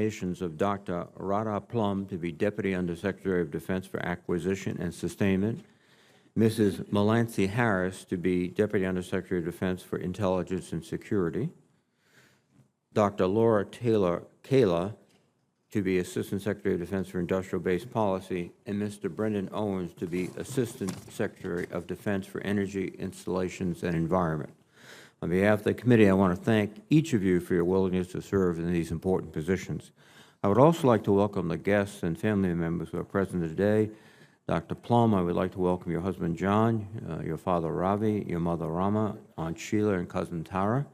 nominations of Dr. Radha Plum to be Deputy Undersecretary of Defense for Acquisition and Sustainment, Mrs. Melancy Harris to be Deputy Undersecretary of Defense for Intelligence and Security, Dr. Laura Taylor Kayla to be Assistant Secretary of Defense for Industrial Base Policy, and Mr. Brendan Owens to be Assistant Secretary of Defense for Energy, Installations, and Environment. On behalf of the committee, I want to thank each of you for your willingness to serve in these important positions. I would also like to welcome the guests and family members who are present today. Dr. Plum, I would like to welcome your husband, John, your father, Ravi, your mother, Rama, Aunt Sheila, and cousin Tara.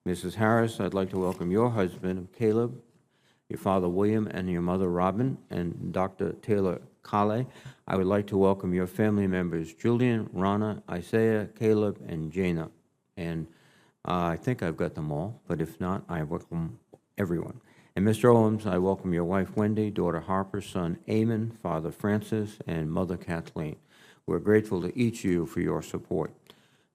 Mrs. Harris, I'd like to welcome your husband, Caleb, your father, William, and your mother, Robin, and Dr. Taylor Kale. I would like to welcome your family members, Julian, Rana, Isaiah, Caleb, and Jana. And I think I've got them all, but if not, I welcome everyone. And Mr. Owens, I welcome your wife, Wendy, daughter Harper, son, Eamon, father, Francis, and mother, Kathleen. We're grateful to each of you for your support.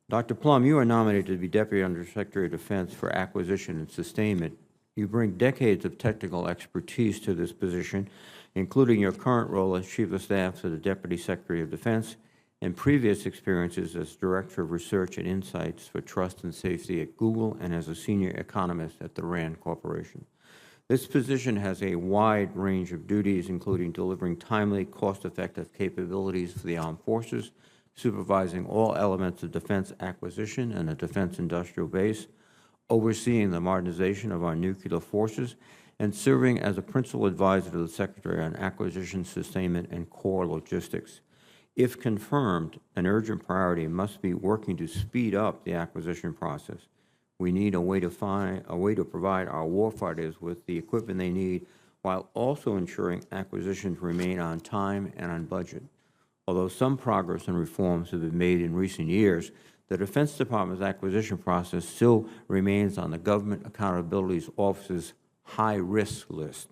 Dr. Plum, you are nominated to be Deputy Undersecretary of Defense for Acquisition and Sustainment. You bring decades of technical expertise to this position, including your current role as Chief of Staff to the Deputy Secretary of Defense and previous experiences as Director of Research and Insights for Trust and Safety at Google and as a Senior Economist at the RAND Corporation. This position has a wide range of duties, including delivering timely, cost-effective capabilities for the armed forces, supervising all elements of defense acquisition and the defense industrial base, overseeing the modernization of our nuclear forces, and serving as a principal advisor to the Secretary on acquisition, sustainment, and core logistics. If confirmed, an urgent priority must be working to speed up the acquisition process. We need a way to provide our warfighters with the equipment they need while also ensuring acquisitions remain on time and on budget. Although some progress and reforms have been made in recent years, the Defense Department's acquisition process still remains on the Government Accountability Office's high-risk list.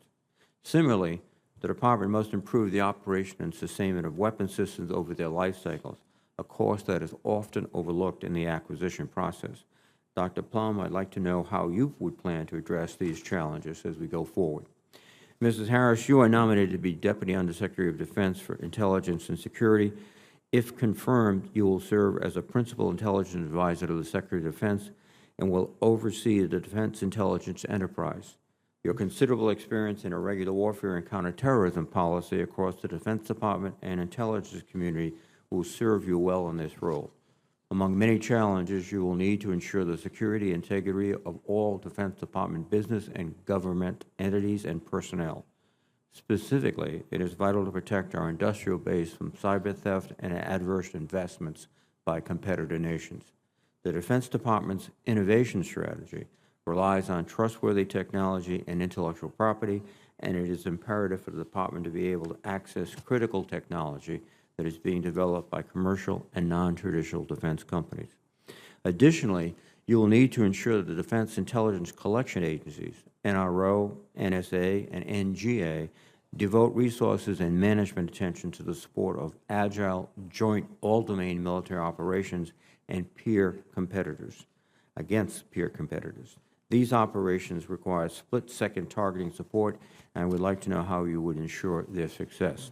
Similarly, the Department must improve the operation and sustainment of weapon systems over their life cycles, a cost that is often overlooked in the acquisition process. Dr. Plum, I'd like to know how you would plan to address these challenges as we go forward. Mrs. Harris, you are nominated to be Deputy Undersecretary of Defense for Intelligence and Security. If confirmed, you will serve as a Principal Intelligence Advisor to the Secretary of Defense and will oversee the Defense Intelligence Enterprise. Your considerable experience in irregular warfare and counterterrorism policy across the Defense Department and intelligence community will serve you well in this role. Among many challenges, you will need to ensure the security and integrity of all Defense Department business and government entities and personnel. Specifically, it is vital to protect our industrial base from cyber theft and adverse investments by competitor nations. The Defense Department's innovation strategy relies on trustworthy technology and intellectual property, and it is imperative for the Department to be able to access critical technology that is being developed by commercial and non-traditional defense companies. Additionally, you will need to ensure that the Defense Intelligence Collection Agencies, NRO, NSA, and NGA, devote resources and management attention to the support of agile, joint, all-domain military operations and against peer competitors. These operations require split-second targeting support, and I would like to know how you would ensure their success.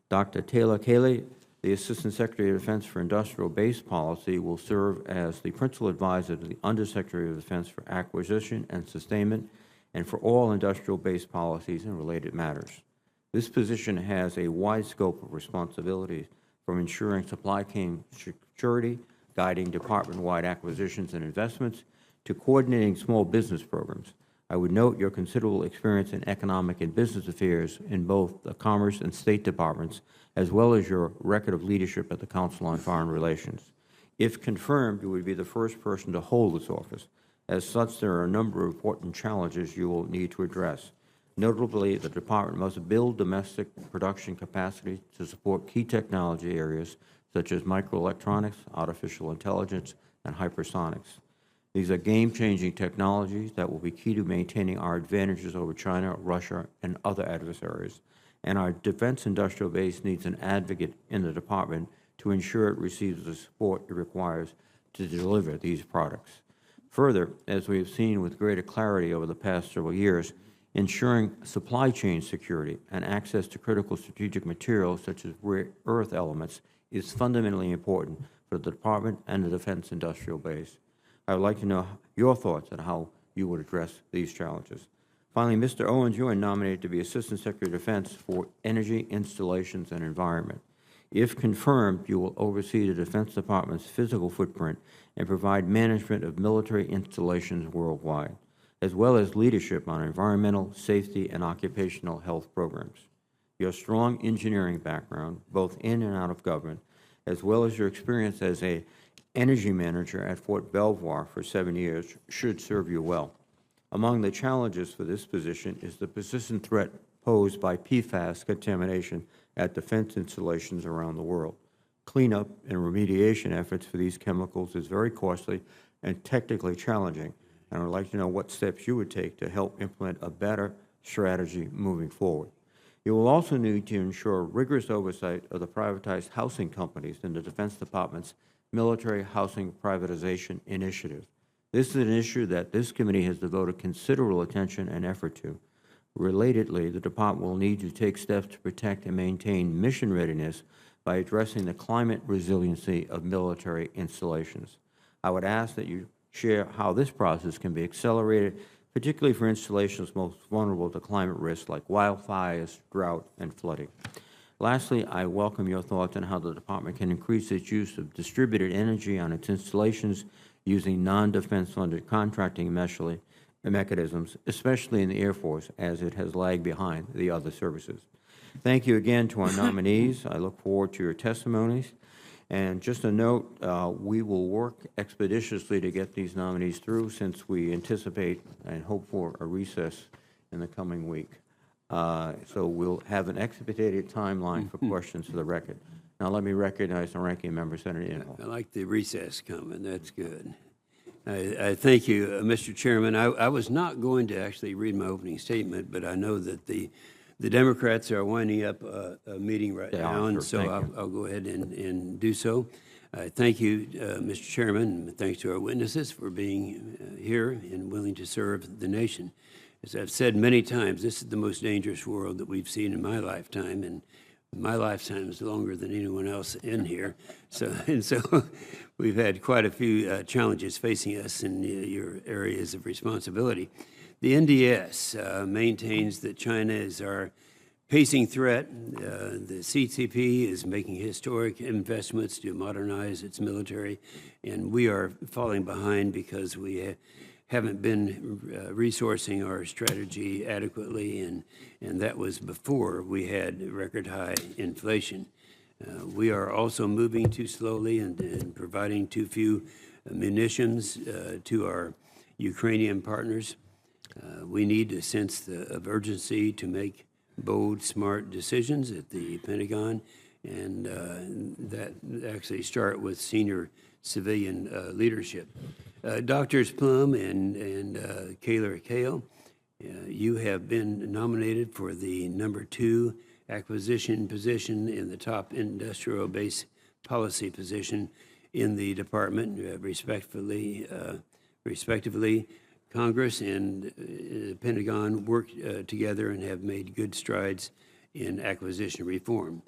Dr. Taylor Kale, the Assistant Secretary of Defense for Industrial Base Policy, will serve as the Principal Advisor to the Undersecretary of Defense for Acquisition and Sustainment and for all industrial base policies and related matters. This position has a wide scope of responsibilities, from ensuring supply chain security, guiding department-wide acquisitions and investments, to coordinating small business programs. I would note your considerable experience in economic and business affairs in both the Commerce and State Departments, as well as your record of leadership at the Council on Foreign Relations. If confirmed, you would be the first person to hold this office. As such, there are a number of important challenges you will need to address. Notably, the Department must build domestic production capacity to support key technology areas such as microelectronics, artificial intelligence, and hypersonics. These are game-changing technologies that will be key to maintaining our advantages over China, Russia, and other adversaries. And our defense industrial base needs an advocate in the Department to ensure it receives the support it requires to deliver these products. Further, as we have seen with greater clarity over the past several years, Ensuring supply chain security and access to critical strategic materials such as rare earth elements is fundamentally important for the Department and the defense industrial base. I would like to know your thoughts on how you would address these challenges. Finally, Mr. Owens, you are nominated to be Assistant Secretary of Defense for Energy, Installations, and Environment. If confirmed, you will oversee the Defense Department's physical footprint and provide management of military installations worldwide, as well as leadership on environmental, safety, and occupational health programs. Your strong engineering background, both in and out of government, as well as your experience as an energy manager at Fort Belvoir for 7 years, should serve you well. Among the challenges for this position is the persistent threat posed by PFAS contamination at defense installations around the world. Cleanup and remediation efforts for these chemicals is very costly and technically challenging, and I would like to know what steps you would take to help implement a better strategy moving forward. You will also need to ensure rigorous oversight of the privatized housing companies in the Defense Department's Military Housing Privatization Initiative. This is an issue that this committee has devoted considerable attention and effort to. Relatedly, the Department will need to take steps to protect and maintain mission readiness by addressing the climate resiliency of military installations. I would ask that you share how this process can be accelerated, particularly for installations most vulnerable to climate risks like wildfires, drought, and flooding. Lastly, I welcome your thoughts on how the Department can increase its use of distributed energy on its installations using non-defense funded contracting mechanisms, especially in the Air Force, as it has lagged behind the other services. Thank you again to our nominees. I look forward to your testimonies. And just a note, we will work expeditiously to get these nominees through, since we anticipate and hope for a recess in the coming week. So we'll have an expedited timeline for questions for the record. Now let me recognize the ranking member, Senator Inhofe. I like the recess coming. That's good. I thank you, Mr. Chairman. I was not going to actually read my opening statement, but I know that the Democrats are winding up a meeting right now, and so I'll go ahead and do so. Thank you, Mr. Chairman, and thanks to our witnesses for being here and willing to serve the nation. As I've said many times, this is the most dangerous world that we've seen in my lifetime, and my lifetime is longer than anyone else in here. So we've had quite a few challenges facing us in your areas of responsibility. The NDS maintains that China is our pacing threat. The CCP is making historic investments to modernize its military, and we are falling behind because we haven't been resourcing our strategy adequately, and that was before we had record high inflation. We are also moving too slowly and providing too few munitions to our Ukrainian partners. We need a sense of urgency to make bold, smart decisions at the Pentagon, and that actually start with senior civilian leadership. Doctors Plum and Kaler Kale, you have been nominated for the #2 acquisition position in the top industrial base policy position in the department. Respectively, Congress and the Pentagon worked together and have made good strides in acquisition reform.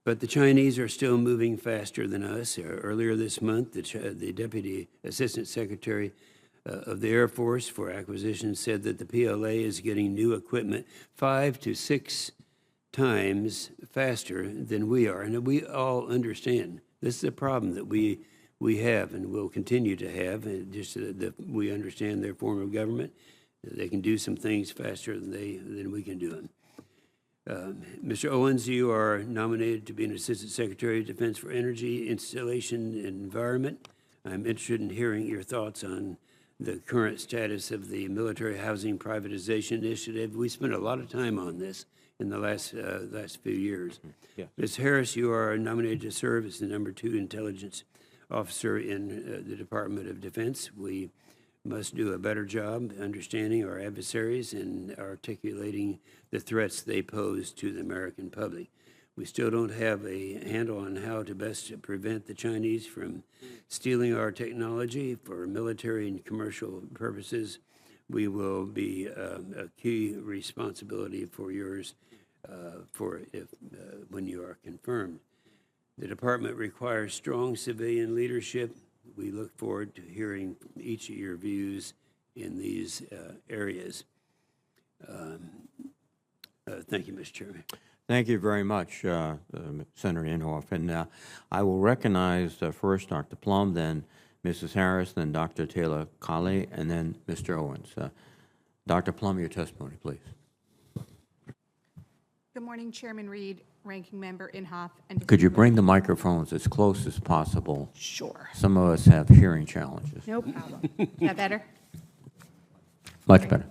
But the Chinese are still moving faster than us. Earlier this month, the Deputy Assistant Secretary of the Air Force for Acquisition said that the PLA is getting new equipment 5 to 6 times faster than we are. And we all understand this is a problem that we have and will continue to have. And just that we understand their form of government. They can do some things faster than we can do them. Mr. Owens, you are nominated to be an Assistant Secretary of Defense for Energy, Installation, and Environment. I'm interested in hearing your thoughts on the current status of the Military Housing Privatization Initiative. We spent a lot of time on this in the last few years. Yeah. Ms. Harris, you are nominated to serve as the #2 Intelligence Officer in the Department of Defense. We must do a better job understanding our adversaries and articulating the threats they pose to the American public. We still don't have a handle on how to best prevent the Chinese from stealing our technology for military and commercial purposes. we will be a key responsibility for yours when you are confirmed. The department requires strong civilian leadership. We look forward to hearing each of your views in these areas. Thank you, Mr. Chairman. Thank you very much, Senator Inhofe. And I will recognize first Dr. Plum, then Mrs. Harris, then Dr. Taylor-Colley, and then Mr. Owens. Dr. Plum, your testimony, please. Good morning, Chairman Reed, Ranking Member Inhofe, and Could you bring the microphones as close as possible? Sure. Some of us have hearing challenges. No problem. Is that better? Much better.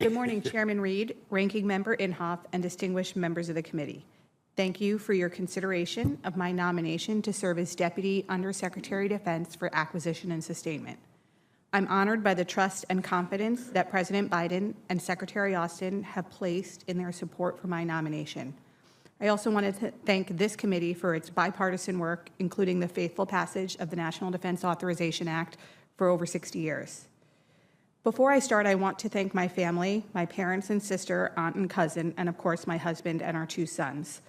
Good morning, Chairman Reed, Ranking Member Inhofe, and distinguished members of the committee. Thank you for your consideration of my nomination to serve as Deputy Undersecretary of Defense for Acquisition and Sustainment. I'm honored by the trust and confidence that President Biden and Secretary Austin have placed in their support for my nomination. I also wanted to thank this committee for its bipartisan work, including the faithful passage of the National Defense Authorization Act for over 60 years. Before I start, I want to thank my family, my parents and sister, aunt and cousin, and of course my husband and our 2 sons.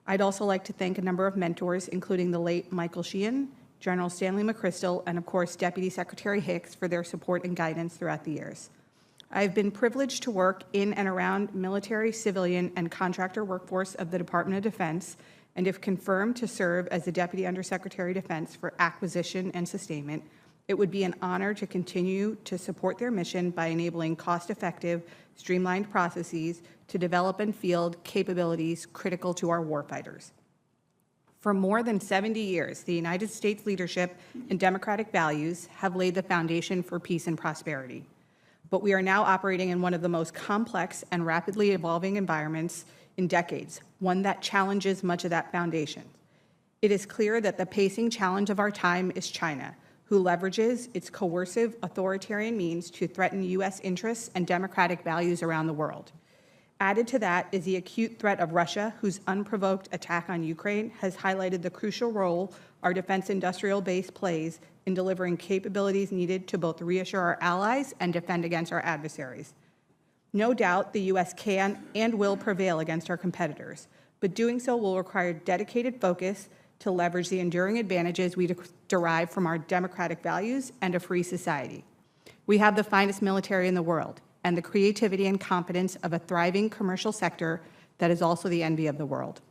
I'd also like to thank a number of mentors, including the late Michael Sheehan, General Stanley McChrystal, and of course Deputy Secretary Hicks for their support and guidance throughout the years. I've been privileged to work in and around military, civilian, and contractor workforce of the Department of Defense, and if confirmed to serve as the Deputy Undersecretary of Defense for Acquisition and Sustainment, it would be an honor to continue to support their mission by enabling cost-effective, streamlined processes to develop and field capabilities critical to our warfighters. For more than 70 years, the United States leadership and democratic values have laid the foundation for peace and prosperity. But we are now operating in one of the most complex and rapidly evolving environments in decades, one that challenges much of that foundation. It is clear that the pacing challenge of our time is China, who leverages its coercive authoritarian means to threaten U.S. interests and democratic values around the world. Added to that is the acute threat of Russia, whose unprovoked attack on Ukraine has highlighted the crucial role our defense industrial base plays in delivering capabilities needed to both reassure our allies and defend against our adversaries. No doubt the U.S. can and will prevail against our competitors, but doing so will require dedicated focus to leverage the enduring advantages we derive from our democratic values and a free society. We have the finest military in the world and the creativity and competence of a thriving commercial sector that is also the envy of the world.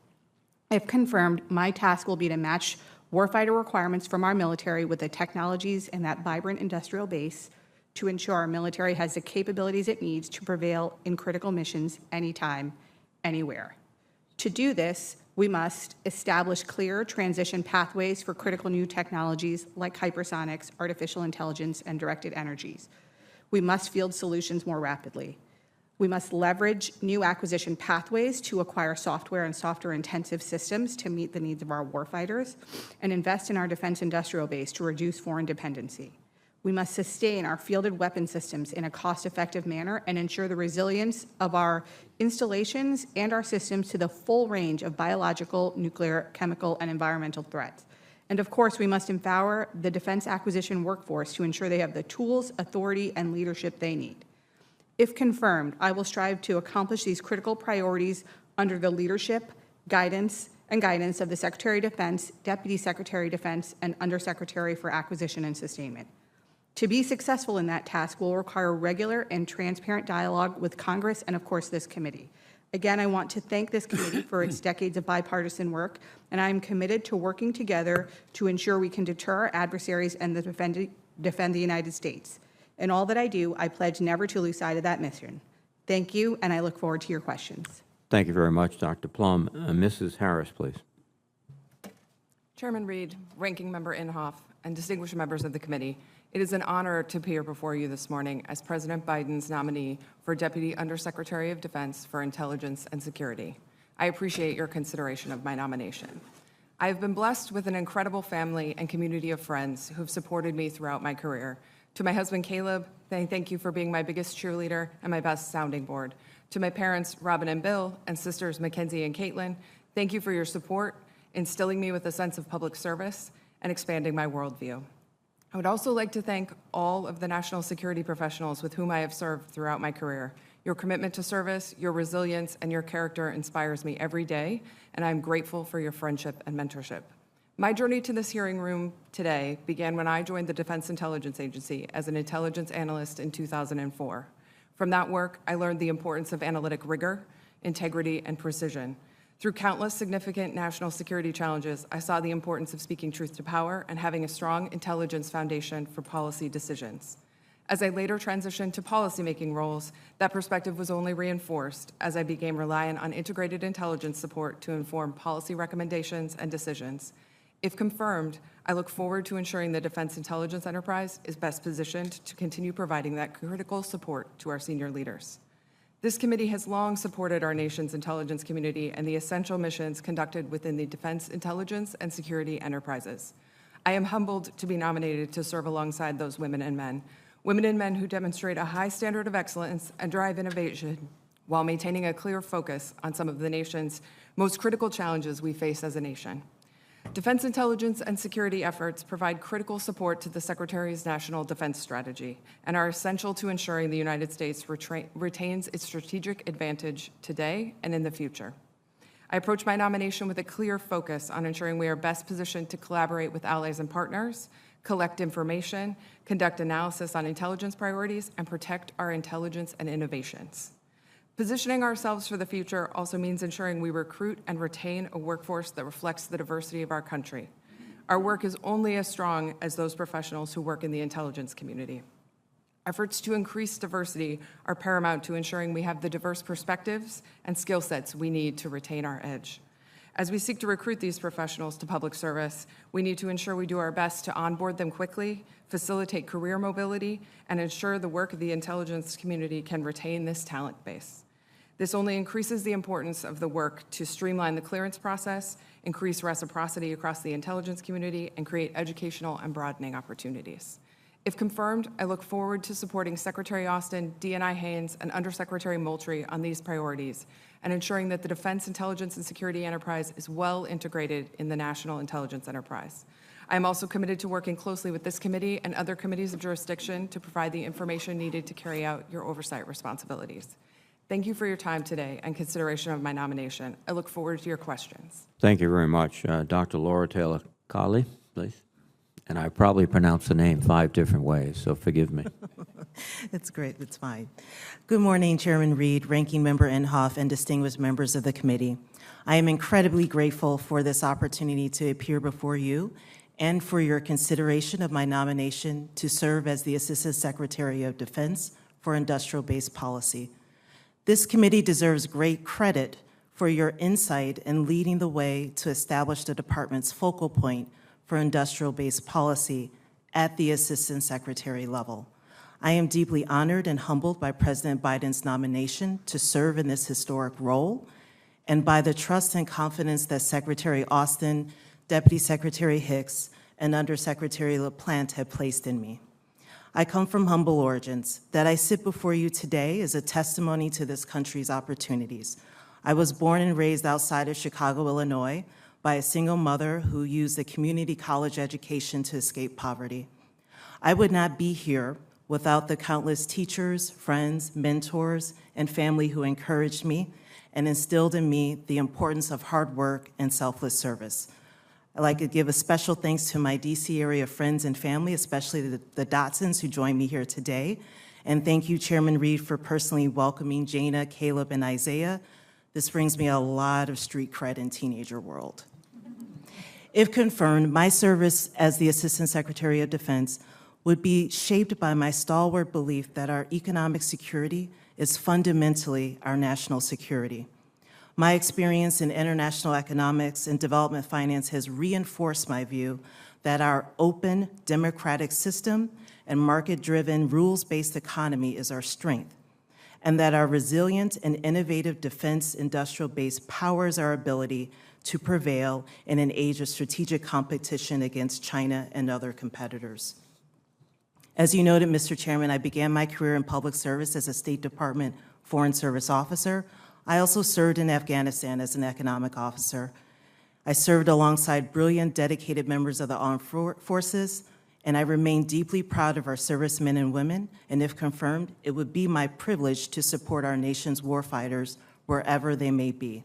If confirmed, my task will be to match warfighter requirements from our military with the technologies and that vibrant industrial base to ensure our military has the capabilities it needs to prevail in critical missions anytime, anywhere. To do this, we must establish clear transition pathways for critical new technologies like hypersonics, artificial intelligence, and directed energies. We must field solutions more rapidly. We must leverage new acquisition pathways to acquire software and software-intensive systems to meet the needs of our warfighters and invest in our defense industrial base to reduce foreign dependency. We must sustain our fielded weapon systems in a cost-effective manner and ensure the resilience of our installations and our systems to the full range of biological, nuclear, chemical, and environmental threats. And of course, we must empower the defense acquisition workforce to ensure they have the tools, authority, and leadership they need. If confirmed, I will strive to accomplish these critical priorities under the leadership, guidance of the Secretary of Defense, Deputy Secretary of Defense, and Undersecretary for Acquisition and Sustainment. To be successful in that task will require regular and transparent dialogue with Congress and, of course, this committee. Again, I want to thank this committee for its decades of bipartisan work, and I am committed to working together to ensure we can deter our adversaries and defend the United States. In all that I do, I pledge never to lose sight of that mission. Thank you, and I look forward to your questions. Thank you very much, Dr. Plum. Mrs. Harris, please. Chairman Reed, Ranking Member Inhofe, and distinguished members of the committee, it is an honor to appear before you this morning as President Biden's nominee for Deputy Undersecretary of Defense for Intelligence and Security. I appreciate your consideration of my nomination. I have been blessed with an incredible family and community of friends who have supported me throughout my career. To my husband, Caleb, thank you for being my biggest cheerleader and my best sounding board. To my parents, Robin and Bill, and sisters, Mackenzie and Caitlin, thank you for your support, instilling me with a sense of public service, and expanding my worldview. I would also like to thank all of the national security professionals with whom I have served throughout my career. Your commitment to service, your resilience, and your character inspires me every day, and I'm grateful for your friendship and mentorship. My journey to this hearing room today began when I joined the Defense Intelligence Agency as an intelligence analyst in 2004. From that work, I learned the importance of analytic rigor, integrity, and precision. Through countless significant national security challenges, I saw the importance of speaking truth to power and having a strong intelligence foundation for policy decisions. As I later transitioned to policymaking roles, that perspective was only reinforced as I became reliant on integrated intelligence support to inform policy recommendations and decisions. If confirmed, I look forward to ensuring the Defense Intelligence Enterprise is best positioned to continue providing that critical support to our senior leaders. This committee has long supported our nation's intelligence community and the essential missions conducted within the defense, intelligence, and security enterprises. I am humbled to be nominated to serve alongside those women and men who demonstrate a high standard of excellence and drive innovation while maintaining a clear focus on some of the nation's most critical challenges we face as a nation. Defense intelligence and security efforts provide critical support to the Secretary's national defense strategy and are essential to ensuring the United States retains its strategic advantage today and in the future. I approach my nomination with a clear focus on ensuring we are best positioned to collaborate with allies and partners, collect information, conduct analysis on intelligence priorities, and protect our intelligence and innovations. Positioning ourselves for the future also means ensuring we recruit and retain a workforce that reflects the diversity of our country. Our work is only as strong as those professionals who work in the intelligence community. Efforts to increase diversity are paramount to ensuring we have the diverse perspectives and skill sets we need to retain our edge. As we seek to recruit these professionals to public service, we need to ensure we do our best to onboard them quickly, facilitate career mobility, and ensure the work of the intelligence community can retain this talent base. This only increases the importance of the work to streamline the clearance process, increase reciprocity across the intelligence community, and create educational and broadening opportunities. If confirmed, I look forward to supporting Secretary Austin, DNI Haynes, and Undersecretary Moultrie on these priorities, and ensuring that the Defense Intelligence and Security Enterprise is well integrated in the National Intelligence Enterprise. I am also committed to working closely with this committee and other committees of jurisdiction to provide the information needed to carry out your oversight responsibilities. Thank you for your time today and consideration of my nomination. I look forward to your questions. Thank you very much. Dr. Laura Taylor Colley, please. And I probably pronounced the name 5 different ways, so forgive me. It's great. It's fine. Good morning, Chairman Reed, Ranking Member Inhofe, and distinguished members of the committee. I am incredibly grateful for this opportunity to appear before you and for your consideration of my nomination to serve as the Assistant Secretary of Defense for Industrial Base Policy. This committee deserves great credit for your insight in leading the way to establish the department's focal point for industrial-based policy at the Assistant Secretary level. I am deeply honored and humbled by President Biden's nomination to serve in this historic role and by the trust and confidence that Secretary Austin, Deputy Secretary Hicks, and Undersecretary LaPlante have placed in me. I come from humble origins. That I sit before you today is a testimony to this country's opportunities. I was born and raised outside of Chicago, Illinois, by a single mother who used a community college education to escape poverty. I would not be here without the countless teachers, friends, mentors, and family who encouraged me and instilled in me the importance of hard work and selfless service. I'd like to give a special thanks to my DC area friends and family, especially the Dotsons who joined me here today. And thank you, Chairman Reed, for personally welcoming Jana, Caleb, and Isaiah. This brings me a lot of street cred in teenager world. If confirmed, my service as the Assistant Secretary of Defense would be shaped by my stalwart belief that our economic security is fundamentally our national security. My experience in international economics and development finance has reinforced my view that our open, democratic system and market-driven, rules-based economy is our strength, and that our resilient and innovative defense industrial base powers our ability to prevail in an age of strategic competition against China and other competitors. As you noted, Mr. Chairman, I began my career in public service as a State Department Foreign Service officer. I also served in Afghanistan as an economic officer. I served alongside brilliant, dedicated members of the armed forces and I remain deeply proud of our servicemen and women, and if confirmed, it would be my privilege to support our nation's warfighters wherever they may be.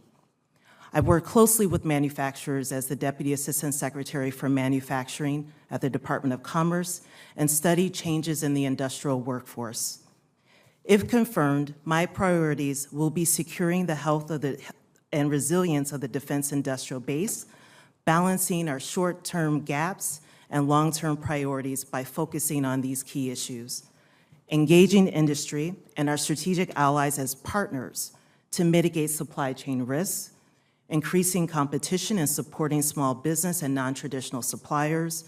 I work closely with manufacturers as the Deputy Assistant Secretary for Manufacturing at the Department of Commerce and study changes in the industrial workforce. If confirmed, my priorities will be securing the health of and resilience of the defense industrial base, balancing our short-term gaps and long-term priorities by focusing on these key issues, engaging industry and our strategic allies as partners to mitigate supply chain risks, increasing competition and supporting small business and non-traditional suppliers,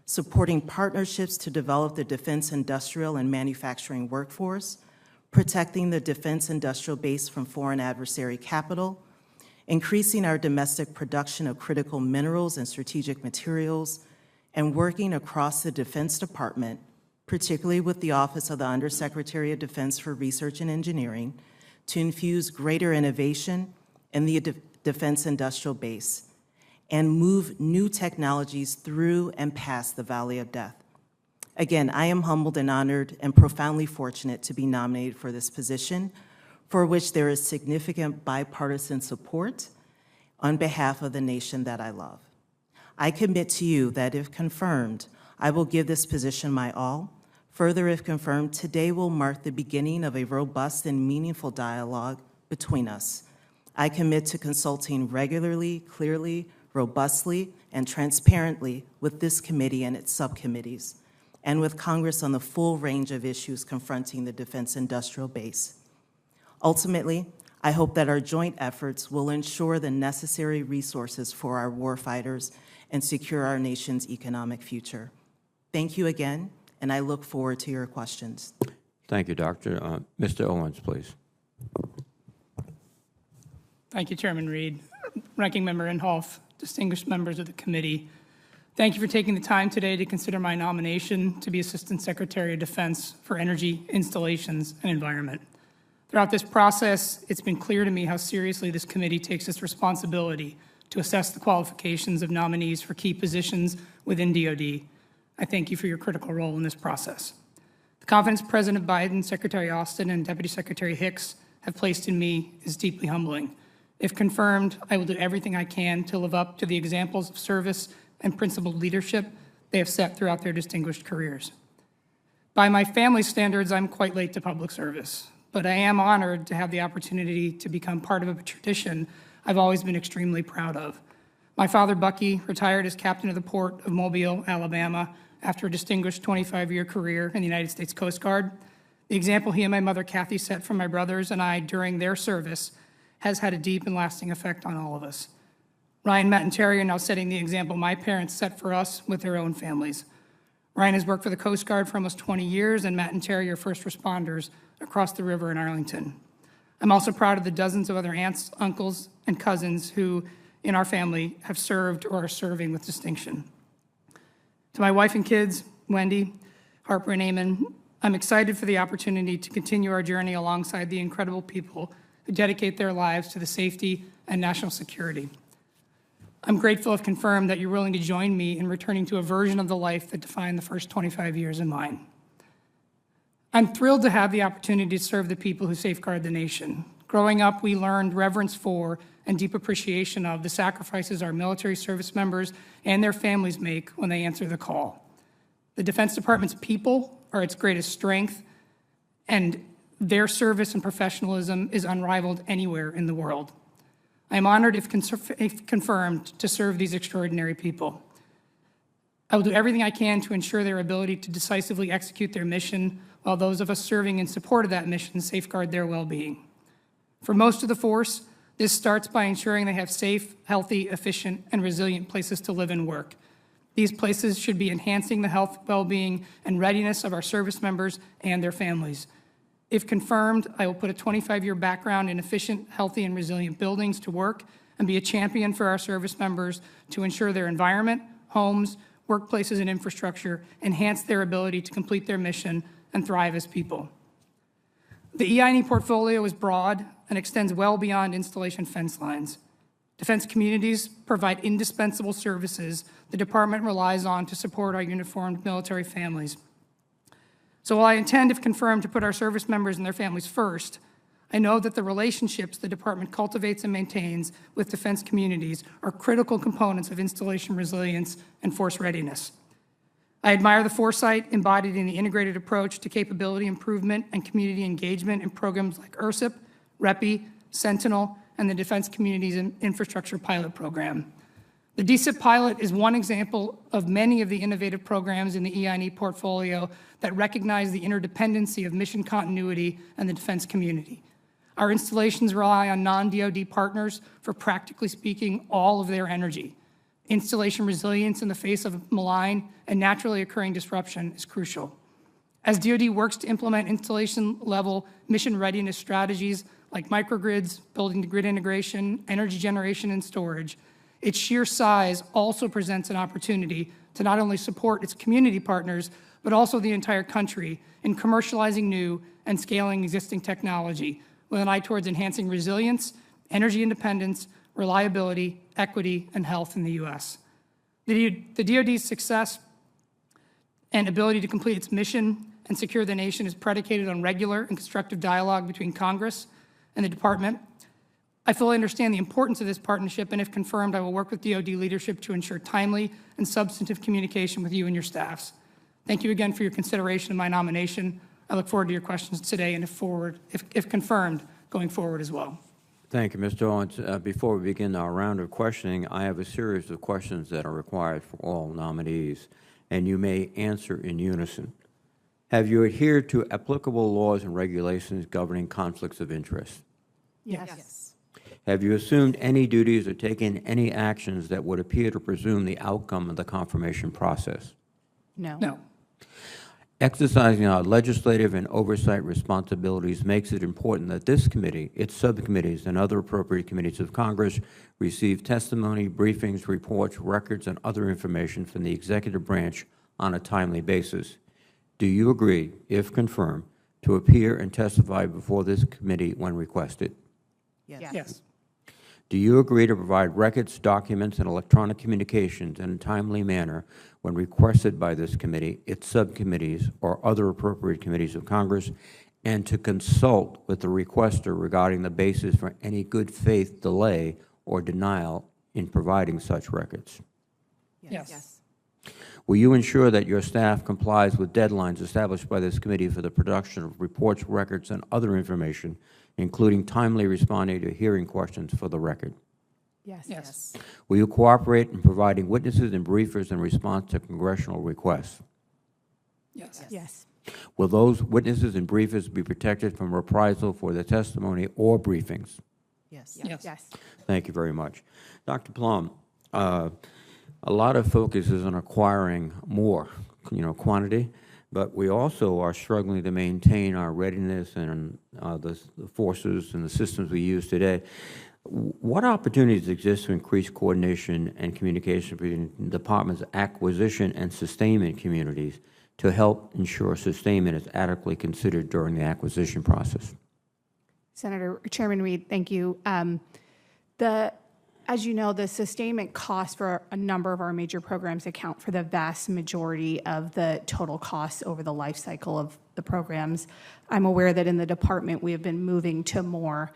supporting partnerships to develop the defense industrial and manufacturing workforce, protecting the defense industrial base from foreign adversary capital, increasing our domestic production of critical minerals and strategic materials, and working across the Defense Department, particularly with the Office of the Undersecretary of Defense for Research and Engineering, to infuse greater innovation in the defense industrial base and move new technologies through and past the valley of death. Again, I am humbled and honored and profoundly fortunate to be nominated for this position, for which there is significant bipartisan support on behalf of the nation that I love. I commit to you that if confirmed, I will give this position my all. Further, if confirmed, today will mark the beginning of a robust and meaningful dialogue between us. I commit to consulting regularly, clearly, robustly, and transparently with this committee and its subcommittees, and with Congress on the full range of issues confronting the defense industrial base. Ultimately, I hope that our joint efforts will ensure the necessary resources for our warfighters and secure our nation's economic future. Thank you again, and I look forward to your questions. Thank you, Doctor. Mr. Owens, please. Thank you, Chairman Reed. Ranking Member Inhofe, distinguished members of the committee, thank you for taking the time today to consider my nomination to be Assistant Secretary of Defense for Energy, Installations, and Environment. Throughout this process, it's been clear to me how seriously this committee takes its responsibility to assess the qualifications of nominees for key positions within DoD. I thank you for your critical role in this process. The confidence President Biden, Secretary Austin, and Deputy Secretary Hicks have placed in me is deeply humbling. If confirmed, I will do everything I can to live up to the examples of service and principled leadership they have set throughout their distinguished careers. By my family's standards, I'm quite late to public service, but I am honored to have the opportunity to become part of a tradition I've always been extremely proud of. My father, Bucky, retired as captain of the port of Mobile, Alabama, after a distinguished 25-year career in the United States Coast Guard. The example he and my mother, Kathy, set for my brothers and I during their service has had a deep and lasting effect on all of us. Ryan, Matt, and Terry are now setting the example my parents set for us with their own families. Ryan has worked for the Coast Guard for almost 20 years, and Matt and Terry are first responders across the river in Arlington. I'm also proud of the dozens of other aunts, uncles, and cousins who, in our family, have served or are serving with distinction. To my wife and kids, Wendy, Harper, and Eamon, I'm excited for the opportunity to continue our journey alongside the incredible people who dedicate their lives to the safety and national security. I'm grateful, if confirmed, that you're willing to join me in returning to a version of the life that defined the first 25 years of mine. I'm thrilled to have the opportunity to serve the people who safeguard the nation. Growing up, we learned reverence for and deep appreciation of the sacrifices our military service members and their families make when they answer the call. The Defense Department's people are its greatest strength, and their service and professionalism is unrivaled anywhere in the world. I am honored, if confirmed, to serve these extraordinary people. I will do everything I can to ensure their ability to decisively execute their mission, while those of us serving in support of that mission safeguard their well-being. For most of the force, this starts by ensuring they have safe, healthy, efficient, and resilient places to live and work. These places should be enhancing the health, well-being, and readiness of our service members and their families. If confirmed, I will put a 25-year background in efficient, healthy, and resilient buildings to work and be a champion for our service members to ensure their environment, homes, workplaces, and infrastructure enhance their ability to complete their mission and thrive as people. The EI&E portfolio is broad and extends well beyond installation fence lines. Defense communities provide indispensable services the department relies on to support our uniformed military families. So while I intend, if confirmed, to put our service members and their families first, I know that the relationships the department cultivates and maintains with defense communities are critical components of installation resilience and force readiness. I admire the foresight embodied in the integrated approach to capability improvement and community engagement in programs like IRSIP, REPI, Sentinel, and the Defense Communities Infrastructure Pilot Program. The DCIP pilot is one example of many of the innovative programs in the EI&E portfolio that recognize the interdependency of mission continuity and the defense community. Our installations rely on non-DoD partners for, practically speaking, all of their energy. Installation resilience in the face of malign and naturally occurring disruption is crucial. As DoD works to implement installation-level mission readiness strategies like microgrids, building to grid integration, energy generation, and storage, its sheer size also presents an opportunity to not only support its community partners, but also the entire country in commercializing new and scaling existing technology with an eye towards enhancing resilience, energy independence, reliability, equity, and health in the U.S. The DoD's success and ability to complete its mission and secure the nation is predicated on regular and constructive dialogue between Congress and the department. I fully understand the importance of this partnership, and if confirmed, I will work with DoD leadership to ensure timely and substantive communication with you and your staffs. Thank you again for your consideration of my nomination. I look forward to your questions today and if confirmed, going forward as well. Thank you, Mr. Owens. Before we begin our round of questioning, I have a series of questions that are required for all nominees, and you may answer in unison. Have you adhered to applicable laws and regulations governing conflicts of interest? Yes. Have you assumed any duties or taken any actions that would appear to presume the outcome of the confirmation process? No. No. Exercising our legislative and oversight responsibilities makes it important that this committee, its subcommittees, and other appropriate committees of Congress receive testimony, briefings, reports, records, and other information from the executive branch on a timely basis. Do you agree, if confirmed, to appear and testify before this committee when requested? Yes. Do you agree to provide records, documents, and electronic communications in a timely manner when requested by this committee, its subcommittees, or other appropriate committees of Congress, and to consult with the requester regarding the basis for any good faith delay or denial in providing such records? Yes. Will you ensure that your staff complies with deadlines established by this committee for the production of reports, records, and other information, including timely responding to hearing questions for the record? Yes. Will you cooperate in providing witnesses and briefers in response to congressional requests? Yes. Will those witnesses and briefers be protected from reprisal for their testimony or briefings? Yes. Yes. Thank you very much. Dr. Plum, a lot of focus is on acquiring more, quantity, but we also are struggling to maintain our readiness and the forces and the systems we use today. What opportunities exist to increase coordination and communication between the department's acquisition and sustainment communities to help ensure sustainment is adequately considered during the acquisition process? Chairman Reed, thank you. As you know, the sustainment costs for a number of our major programs account for the vast majority of the total costs over the life cycle of the programs. I'm aware that in the department we have been moving to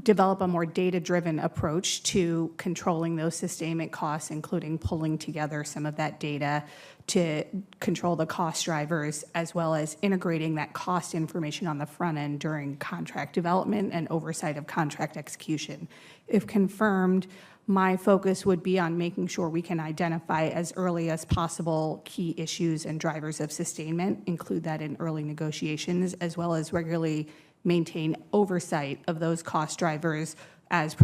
develop a more data-driven approach to controlling those sustainment costs, including pulling together some of that data to control the cost drivers, as well as integrating that cost information on the front end during contract development and oversight of contract execution. If confirmed, my focus would be on making sure we can identify as early as possible key issues and drivers of sustainment, include that in early negotiations, as well as regularly maintain oversight of those cost drivers as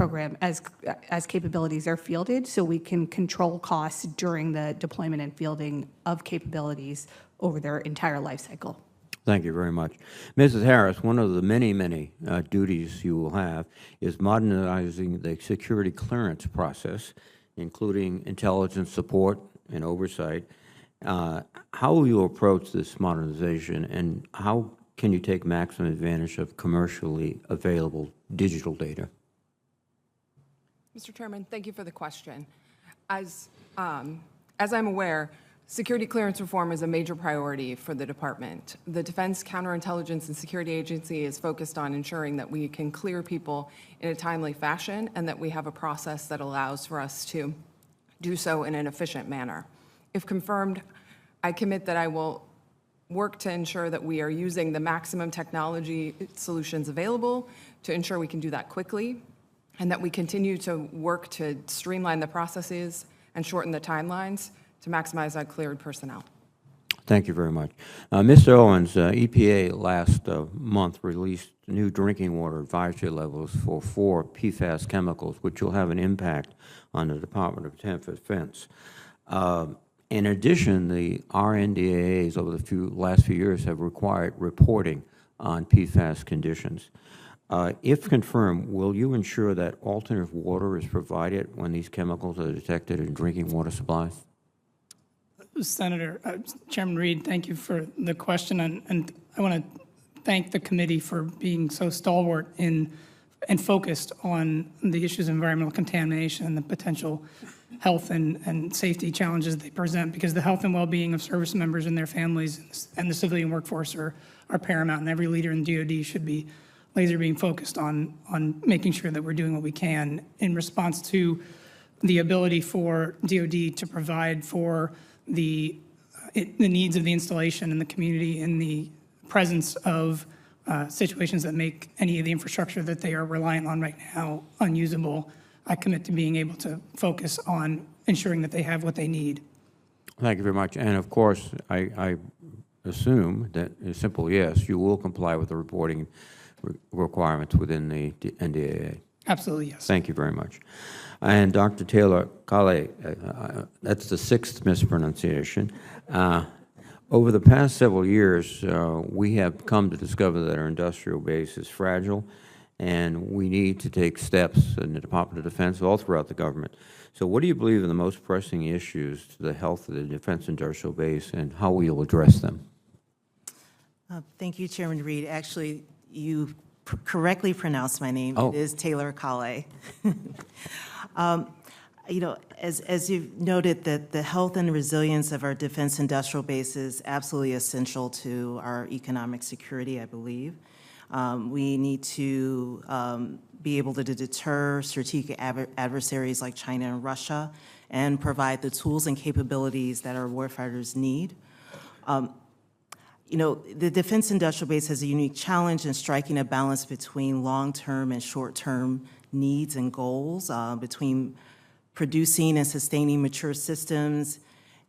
capabilities are fielded, so we can control costs during the deployment and fielding of capabilities over their entire life cycle. Thank you very much. Mrs. Harris, one of the many, many duties you will have is modernizing the security clearance process, including intelligence support and oversight. How will you approach this modernization, and how can you take maximum advantage of commercially available digital data? Mr. Chairman, thank you for the question. As I'm aware, security clearance reform is a major priority for the department. The Defense Counterintelligence and Security Agency is focused on ensuring that we can clear people in a timely fashion and that we have a process that allows for us to do so in an efficient manner. If confirmed, I commit that I will work to ensure that we are using the maximum technology solutions available to ensure we can do that quickly, and that we continue to work to streamline the processes and shorten the timelines to maximize our cleared personnel. Thank you very much. Mr. Owens, EPA last month released new drinking water advisory levels for 4 PFAS chemicals, which will have an impact on the Department of Defense. In addition, the RNDAAs over the last few years have required reporting on PFAS conditions. If confirmed, will you ensure that alternative water is provided when these chemicals are detected in drinking water supplies? Chairman Reed, thank you for the question, and I want to thank the committee for being so stalwart and focused on the issues of environmental contamination and the potential health and safety challenges they present, because the health and well-being of service members and their families and the civilian workforce are paramount, and every leader in DoD should be laser being focused on making sure that we're doing what we can in response to the ability for DoD to provide for the needs of the installation and the community in the presence of situations that make any of the infrastructure that they are reliant on right now unusable. I commit to being able to focus on ensuring that they have what they need. Thank you very much. And of course, I assume that a simple yes, you will comply with the reporting requirements within the NDAA. Absolutely, yes. Thank you very much. And Dr. Taylor Kale, that's the 6th mispronunciation. Over the past several years, we have come to discover that our industrial base is fragile, and we need to take steps in the Department of Defense all throughout the government. So what do you believe are the most pressing issues to the health of the defense industrial base, and how will you address them? Thank you, Chairman Reed. Actually, you correctly pronounced my name. Oh. It is Taylor Kale. As you've noted, that the health and resilience of our defense industrial base is absolutely essential to our economic security, I believe. We need to be able to deter strategic adversaries like China and Russia and provide the tools and capabilities that our warfighters need. The defense industrial base has a unique challenge in striking a balance between long-term and short-term needs and goals, between producing and sustaining mature systems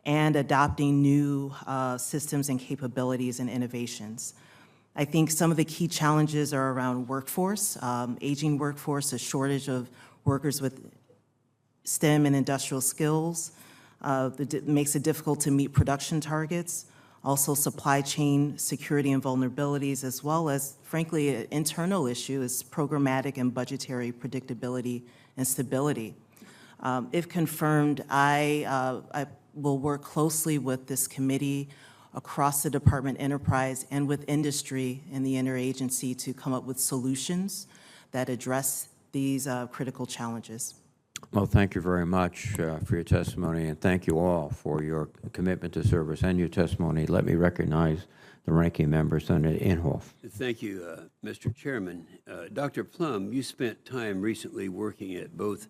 and adopting new systems and capabilities and innovations. I think some of the key challenges are around workforce, aging workforce, a shortage of workers with STEM and industrial skills that makes it difficult to meet production targets. Also, supply chain security and vulnerabilities, as well as, frankly, an internal issue is programmatic and budgetary predictability and stability. If confirmed, I will work closely with this committee across the department enterprise and with industry and the interagency to come up with solutions that address these critical challenges. Well, thank you very much for your testimony, and thank you all for your commitment to service and your testimony. Let me recognize the ranking member, Senator Inhofe. Thank you, Mr. Chairman. Dr. Plum, you spent time recently working at both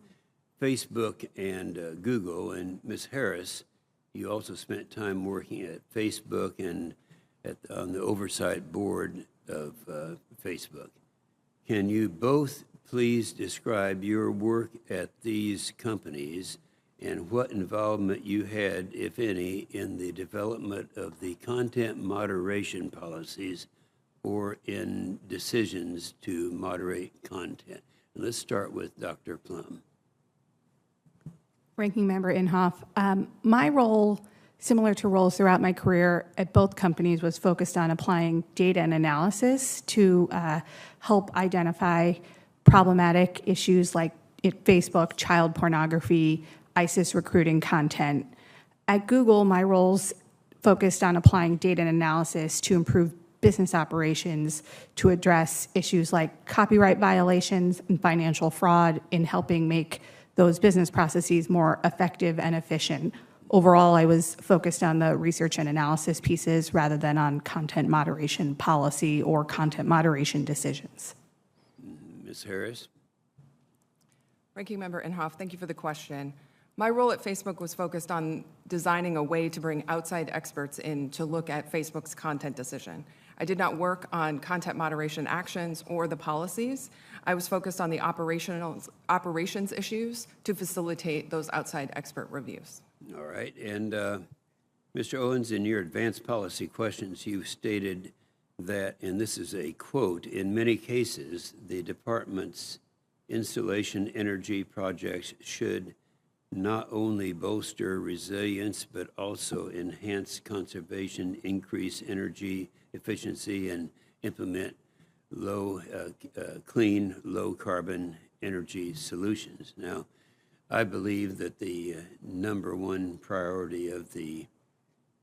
Facebook and Google, and Ms. Harris, you also spent time working at Facebook and on the oversight board of Facebook. Can you both please describe your work at these companies and what involvement you had, if any, in the development of the content moderation policies or in decisions to moderate content? And let's start with Dr. Plum. Ranking Member Inhofe, my role, similar to roles throughout my career at both companies, was focused on applying data and analysis to help identify problematic issues like Facebook, child pornography, ISIS recruiting content. At Google, my roles focused on applying data and analysis to improve business operations, to address issues like copyright violations and financial fraud, in helping make those business processes more effective and efficient. Overall, I was focused on the research and analysis pieces rather than on content moderation policy or content moderation decisions. Ms. Harris? Ranking Member Inhofe, thank you for the question. My role at Facebook was focused on designing a way to bring outside experts in to look at Facebook's content decision. I did not work on content moderation actions or the policies. I was focused on the operations issues to facilitate those outside expert reviews. All right. And Mr. Owens, in your advanced policy questions, you stated that, and this is a quote, in many cases, the department's installation energy projects should not only bolster resilience, but also enhance conservation, increase energy efficiency, and implement clean, low-carbon energy solutions. Now, I believe that the number one priority of the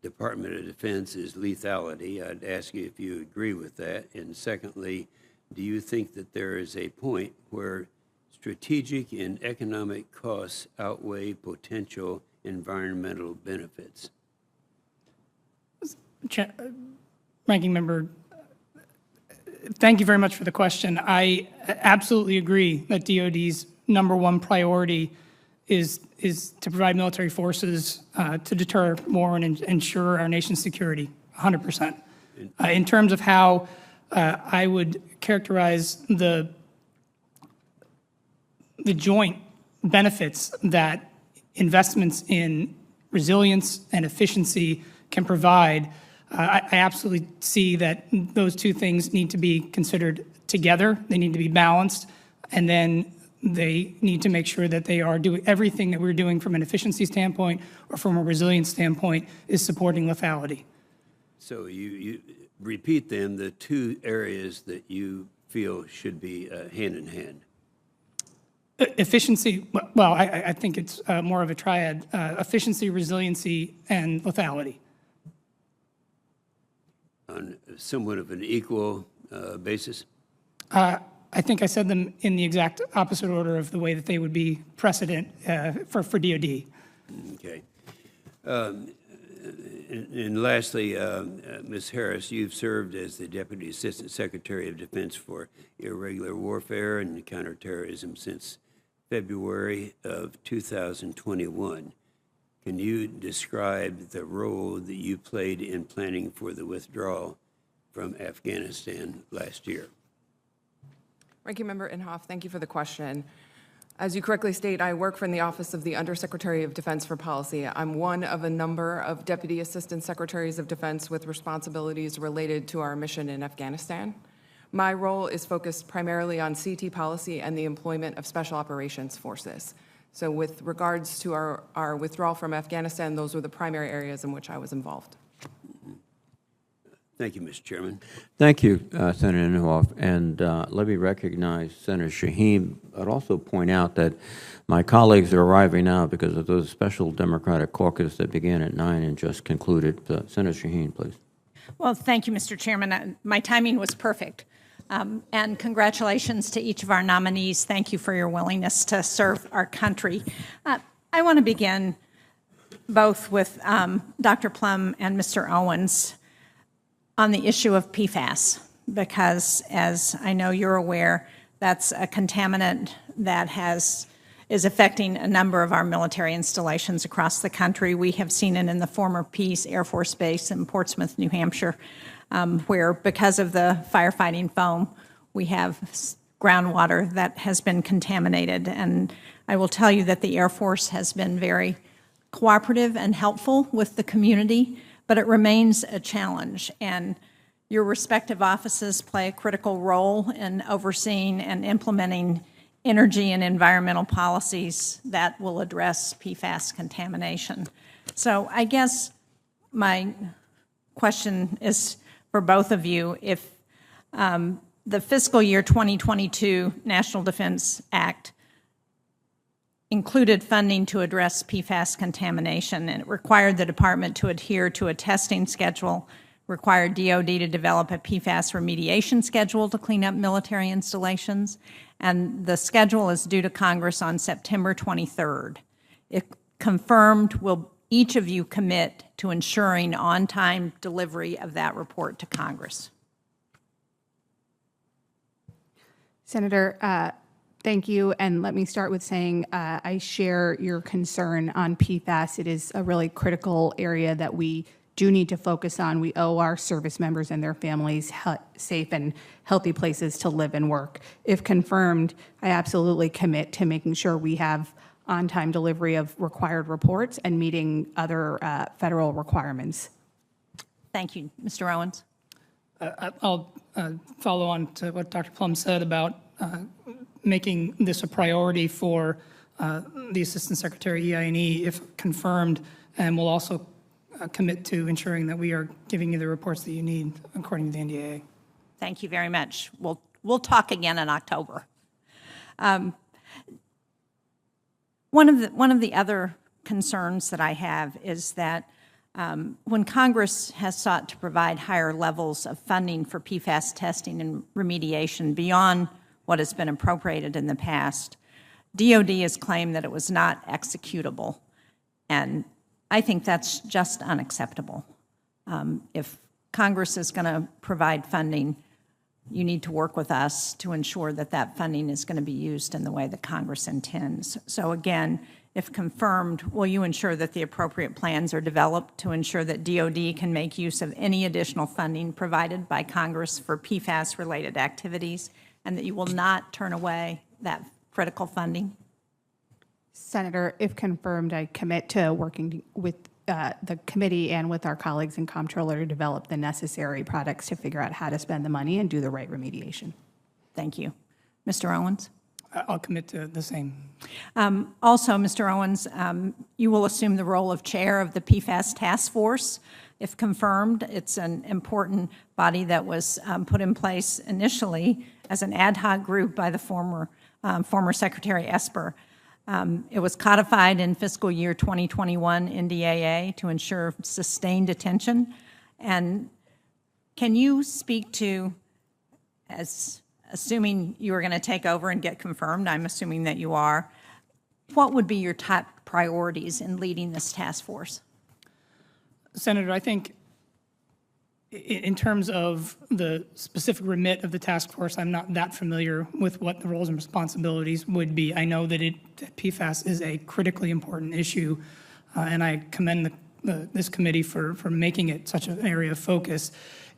Department of Defense is lethality. I'd ask you if you agree with that. And secondly, do you think that there is a point where strategic and economic costs outweigh potential environmental benefits? Ranking Member, thank you very much for the question. I absolutely agree that DoD's number one priority is to provide military forces to deter war and ensure our nation's security, 100%. In terms of how I would characterize the joint benefits that investments in resilience and efficiency can provide, I absolutely see that those two things need to be considered together. They need to be balanced, and then they need to make sure that they are doing everything that we're doing from an efficiency standpoint or from a resilience standpoint is supporting lethality. So you repeat them, the two areas that you feel should be hand in hand. Efficiency, well, I think it's more of a triad, efficiency, resiliency, and lethality. On somewhat of an equal basis? I think I said them in the exact opposite order of the way that they would be precedent for DoD. Okay. And lastly, Ms. Harris, you've served as the Deputy Assistant Secretary of Defense for Irregular Warfare and Counterterrorism since February of 2021. Can you describe the role that you played in planning for the withdrawal from Afghanistan last year? Ranking Member Inhofe, thank you for the question. As you correctly state, I work from the Office of the Undersecretary of Defense for Policy. I'm one of a number of Deputy Assistant Secretaries of Defense with responsibilities related to our mission in Afghanistan. My role is focused primarily on CT policy and the employment of Special Operations Forces. So with regards to our withdrawal from Afghanistan, those were the primary areas in which I was involved. Thank you, Mr. Chairman. Thank you, Senator Inhofe. And let me recognize Senator Shaheen. I'd also point out that my colleagues are arriving now because of the special Democratic caucus that began at 9 and just concluded. Senator Shaheen, please. Well, thank you, Mr. Chairman. My timing was perfect. And congratulations to each of our nominees. Thank you for your willingness to serve our country. I want to begin both with Dr. Plum and Mr. Owens on the issue of PFAS, because as I know you're aware, that's a contaminant that is affecting a number of our military installations across the country. We have seen it in the former Pease Air Force Base in Portsmouth, New Hampshire, where because of the firefighting foam, we have groundwater that has been contaminated. And I will tell you that the Air Force has been very cooperative and helpful with the community, but it remains a challenge. And your respective offices play a critical role in overseeing and implementing energy and environmental policies that will address PFAS contamination. So I guess my question is for both of you, if the fiscal year 2022 National Defense Act included funding to address PFAS contamination, and it required the department to adhere to a testing schedule, required DOD to develop a PFAS remediation schedule to clean up military installations, and the schedule is due to Congress on September 23rd. If confirmed, will each of you commit to ensuring on-time delivery of that report to Congress? Senator, thank you, and let me start with saying I share your concern on PFAS. It is a really critical area that we do need to focus on. We owe our service members and their families safe and healthy places to live and work. If confirmed, I absolutely commit to making sure we have on-time delivery of required reports and meeting other federal requirements. Thank you. Mr. Owens? I'll follow on to what Dr. Plum said about making this a priority for the Assistant Secretary EI&E if confirmed, and we'll also commit to ensuring that we are giving you the reports that you need according to the NDAA. Thank you very much. We'll talk again in October. One of the other concerns that I have is that when Congress has sought to provide higher levels of funding for PFAS testing and remediation beyond what has been appropriated in the past, DOD has claimed that it was not executable, and I think that's just unacceptable. If Congress is going to provide funding, you need to work with us to ensure that that funding is going to be used in the way that Congress intends. So again, if confirmed, will you ensure that the appropriate plans are developed to ensure that DOD can make use of any additional funding provided by Congress for PFAS-related activities, and that you will not turn away that critical funding? Senator, if confirmed, I commit to working with the committee and with our colleagues in Comptroller to develop the necessary products to figure out how to spend the money and do the right remediation. Thank you. Mr. Owens? I'll commit to the same. Also, Mr. Owens, you will assume the role of chair of the PFAS task force. If confirmed, it's an important body that was put in place initially as an ad hoc group by the former Secretary Esper. It was codified in fiscal year 2021 NDAA to ensure sustained attention. And can you speak to, as assuming you are going to take over and get confirmed, I'm assuming that you are, what would be your top priorities in leading this task force? Senator, I think in terms of the specific remit of the task force, I'm not that familiar with what the roles and responsibilities would be. I know that PFAS is a critically important issue, and I commend this committee for making it such an area of focus.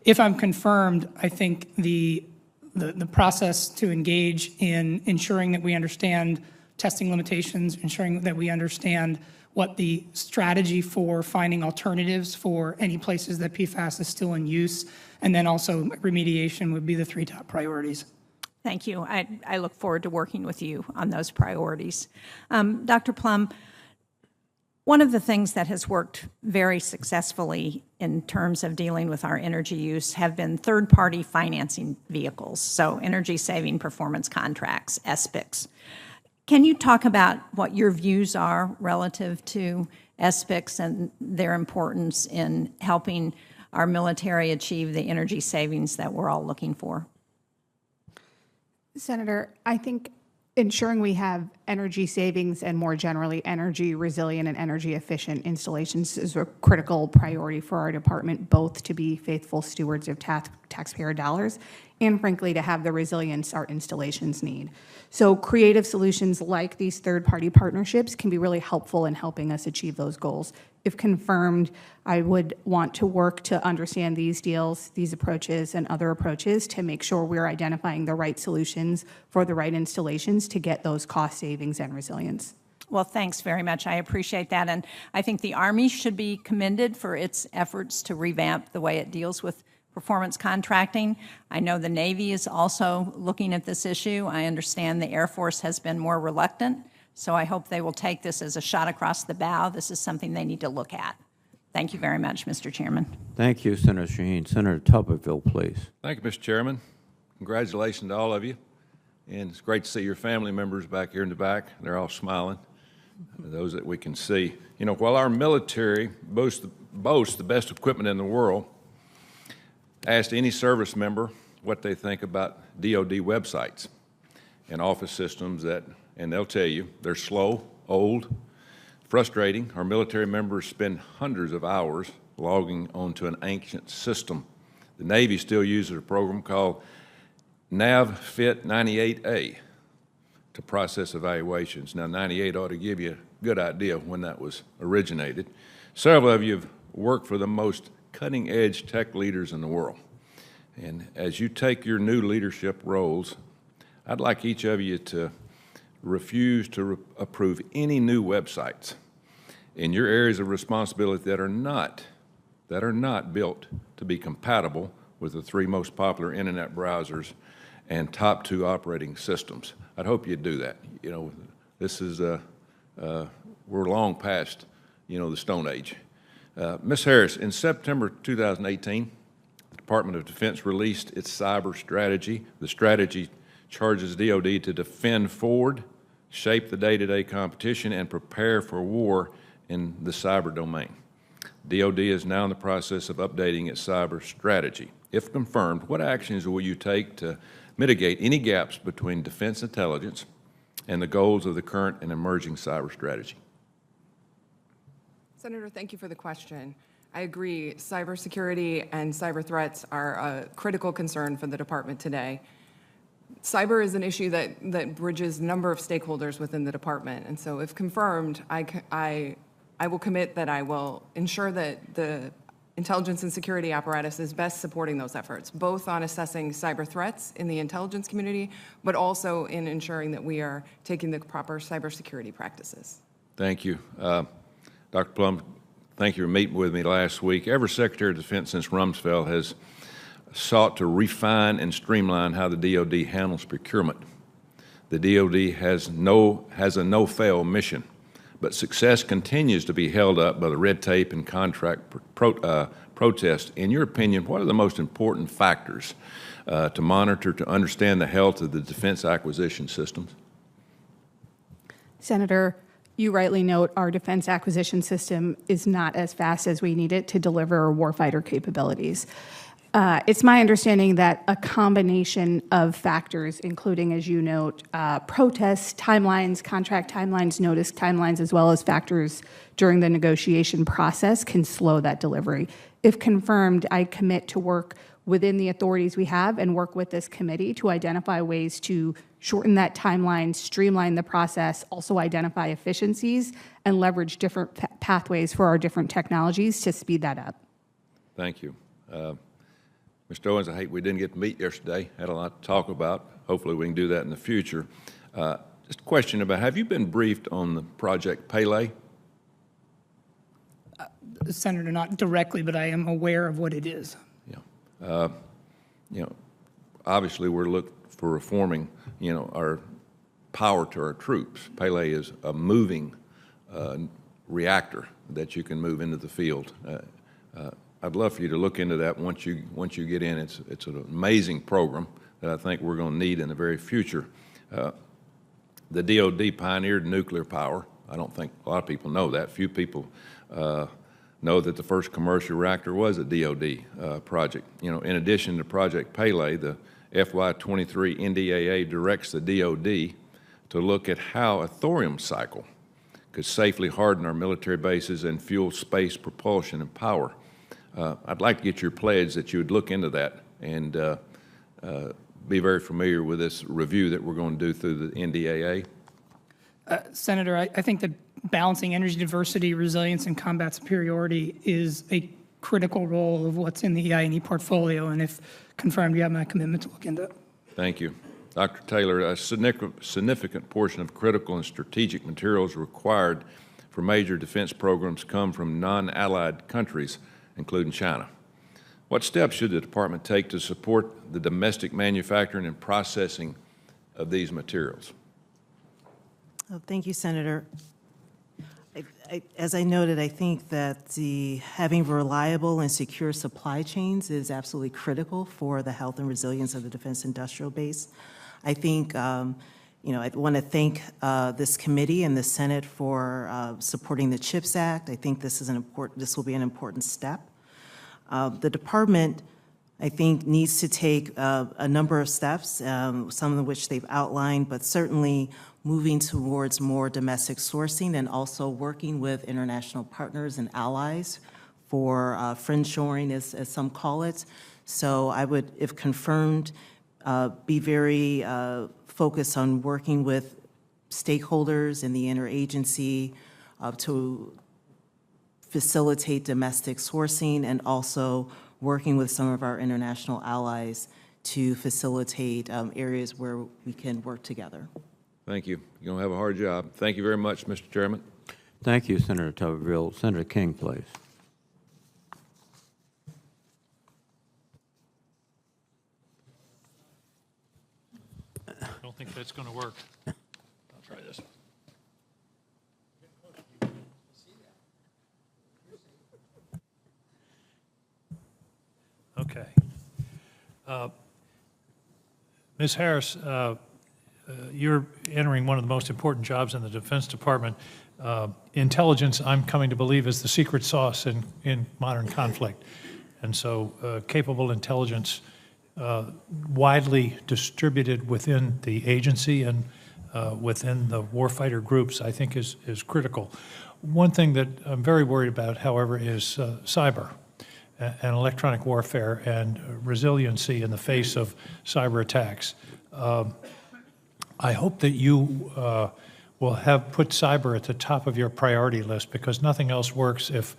If I'm confirmed, I think the process to engage in ensuring that we understand testing limitations, ensuring that we understand what the strategy for finding alternatives for any places that PFAS is still in use, and then also remediation would be the three top priorities. Thank you. I look forward to working with you on those priorities. Dr. Plum, one of the things that has worked very successfully in terms of dealing with our energy use have been third-party financing vehicles, so energy-saving performance contracts, SPICs. Can you talk about what your views are relative to SPICs and their importance in helping our military achieve the energy savings that we're all looking for? Senator, I think ensuring we have energy savings and more generally energy resilient and energy efficient installations is a critical priority for our department, both to be faithful stewards of taxpayer dollars and frankly to have the resilience our installations need. So creative solutions like these third-party partnerships can be really helpful in helping us achieve those goals. If confirmed, I would want to work to understand these deals, these approaches, and other approaches to make sure we're identifying the right solutions for the right installations to get those cost savings and resilience. Well, thanks very much. I appreciate that. And I think the Army should be commended for its efforts to revamp the way it deals with performance contracting. I know the Navy is also looking at this issue. I understand the Air Force has been more reluctant, so I hope they will take this as a shot across the bow. This is something they need to look at. Thank you very much, Mr. Chairman. Thank you, Senator Shaheen. Senator Tuberville, please. Thank you, Mr. Chairman. Congratulations to all of you. And it's great to see your family members back here in the back. They're all smiling, those that we can see. You know, while our military boasts the best equipment in the world, asked any service member what they think about DoD websites and office systems and they'll tell you they're slow, old, frustrating. Our military members spend hundreds of hours logging onto an ancient system. The Navy still uses a program called NavFit 98A to process evaluations. Now, 98 ought to give you a good idea when that was originated. Several of you have worked for the most cutting-edge tech leaders in the world. And as you take your new leadership roles, I'd like each of you to refuse to approve any new websites in your areas of responsibility that are not built to be compatible with the 3 most popular internet browsers and top 2 operating systems. I'd hope you'd do that. You know, this is, we're long past, the Stone Age. Ms. Harris, in September 2018, the Department of Defense released its cyber strategy. The strategy charges DoD to defend forward, shape the day-to-day competition, and prepare for war in the cyber domain. DoD is now in the process of updating its cyber strategy. If confirmed, what actions will you take to mitigate any gaps between defense intelligence and the goals of the current and emerging cyber strategy? Senator, thank you for the question. I agree, cybersecurity and cyber threats are a critical concern for the department today. Cyber is an issue that bridges a number of stakeholders within the department, and so if confirmed, I will commit that I will ensure that the intelligence and security apparatus is best supporting those efforts, both on assessing cyber threats in the intelligence community, but also in ensuring that we are taking the proper cybersecurity practices. Thank you. Dr. Plum, thank you for meeting with me last week. Every Secretary of Defense since Rumsfeld has sought to refine and streamline how the DoD handles procurement. The DoD has a no-fail mission, but success continues to be held up by the red tape and contract protest. In your opinion, what are the most important factors to monitor to understand the health of the defense acquisition systems? Senator, you rightly note our defense acquisition system is not as fast as we need it to deliver our warfighter capabilities. It's my understanding that a combination of factors, including, as you note, protests, timelines, contract timelines, notice timelines, as well as factors during the negotiation process, can slow that delivery. If confirmed, I commit to work within the authorities we have and work with this committee to identify ways to shorten that timeline, streamline the process, also identify efficiencies, and leverage different pathways for our different technologies to speed that up. Thank you. Mr. Owens, I hate we didn't get to meet yesterday. Had a lot to talk about. Hopefully we can do that in the future. Just a question about, have you been briefed on the Project Pele? Senator, not directly, but I am aware of what it is. Yeah. Obviously we're looking for reforming, our power to our troops. Pele is a moving reactor that you can move into the field. I'd love for you to look into that once you get in. It's an amazing program that I think we're going to need in the very future. The DoD pioneered nuclear power. I don't think a lot of people know that. Few people know that the first commercial reactor was a DoD project. In addition to Project Pele, the FY23 NDAA directs the DoD to look at how a thorium cycle could safely harden our military bases and fuel space propulsion and power. I'd like to get your pledge that you would look into that and be very familiar with this review that we're going to do through the NDAA. Senator, I think that balancing energy diversity, resilience, and combat superiority is a critical role of what's in the EI&E portfolio, and if confirmed, you have my commitment to look into it. Thank you. Dr. Taylor, a significant portion of critical and strategic materials required for major defense programs come from non-allied countries, including China. What steps should the department take to support the domestic manufacturing and processing of these materials? Oh, thank you, Senator. As I noted, I think that having reliable and secure supply chains is absolutely critical for the health and resilience of the defense industrial base. I think, I want to thank this committee and the Senate for supporting the CHIPS Act. I think this will be an important step. The department, I think needs to take a number of steps, some of which they've outlined, but certainly moving towards more domestic sourcing and also working with international partners and allies for friendshoring, as some call it. So I would, if confirmed, be very focused on working with stakeholders in the interagency to facilitate domestic sourcing, and also working with some of our international allies to facilitate areas where we can work together. Thank you. You're going to have a hard job. Thank you very much, Mr. Chairman. Thank you, Senator Tuberville. Senator King, please. I don't think that's going to work. I'll try this. Okay. Ms. Harris, you're entering one of the most important jobs in the Defense Department. Intelligence, I'm coming to believe, is the secret sauce in modern conflict. And so capable intelligence widely distributed within the agency and within the warfighter groups, I think is critical. One thing that I'm very worried about, however, is cyber and electronic warfare and resiliency in the face of cyber attacks. I hope that you will have put cyber at the top of your priority list, because nothing else works if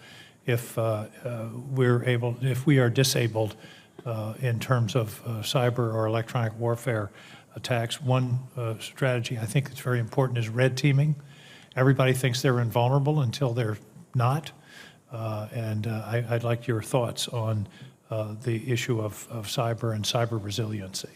we are disabled in terms of cyber or electronic warfare attacks. One strategy I think that's very important is red teaming. Everybody thinks they're invulnerable until they're not. And I'd like your thoughts on the issue of cyber and cyber resiliency.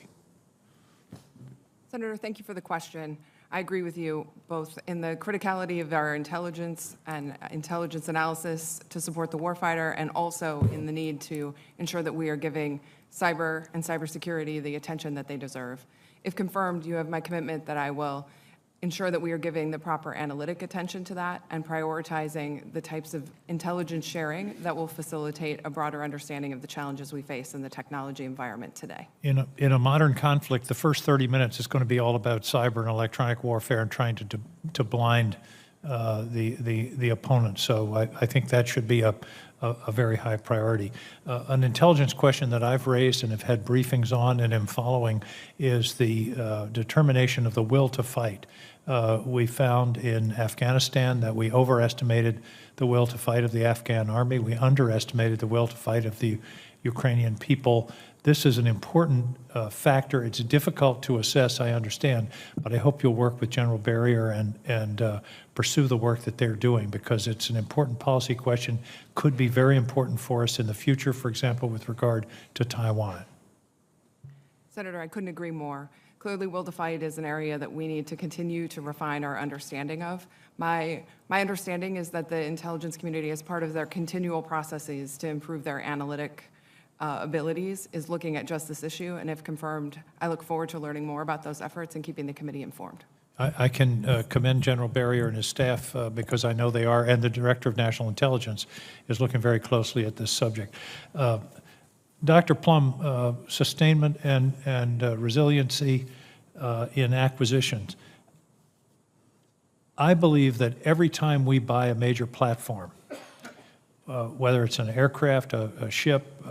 Senator, thank you for the question. I agree with you both in the criticality of our intelligence and intelligence analysis to support the warfighter, and also in the need to ensure that we are giving cyber and cybersecurity the attention that they deserve. If confirmed, you have my commitment that I will ensure that we are giving the proper analytic attention to that and prioritizing the types of intelligence sharing that will facilitate a broader understanding of the challenges we face in the technology environment today. In a modern conflict, the first 30 minutes is going to be all about cyber and electronic warfare and trying to blind the opponent. So I think that should be a very high priority. An intelligence question that I've raised and have had briefings on and am following is the determination of the will to fight. We found in Afghanistan that we overestimated the will to fight of the Afghan army. We underestimated the will to fight of the Ukrainian people. This is an important factor. It's difficult to assess, I understand, but I hope you'll work with General Barrier and pursue the work that they're doing, because it's an important policy question, could be very important for us in the future, for example, with regard to Taiwan. Senator, I couldn't agree more. Clearly, will to fight is an area that we need to continue to refine our understanding of. My understanding is that the intelligence community, as part of their continual processes to improve their analytic abilities, is looking at just this issue, and if confirmed, I look forward to learning more about those efforts and keeping the committee informed. I can commend General Barrier and his staff because I know they are, and the Director of National Intelligence is looking very closely at this subject. Dr. Plum, sustainment and resiliency in acquisitions. I believe that every time we buy a major platform, whether it's an aircraft, a ship,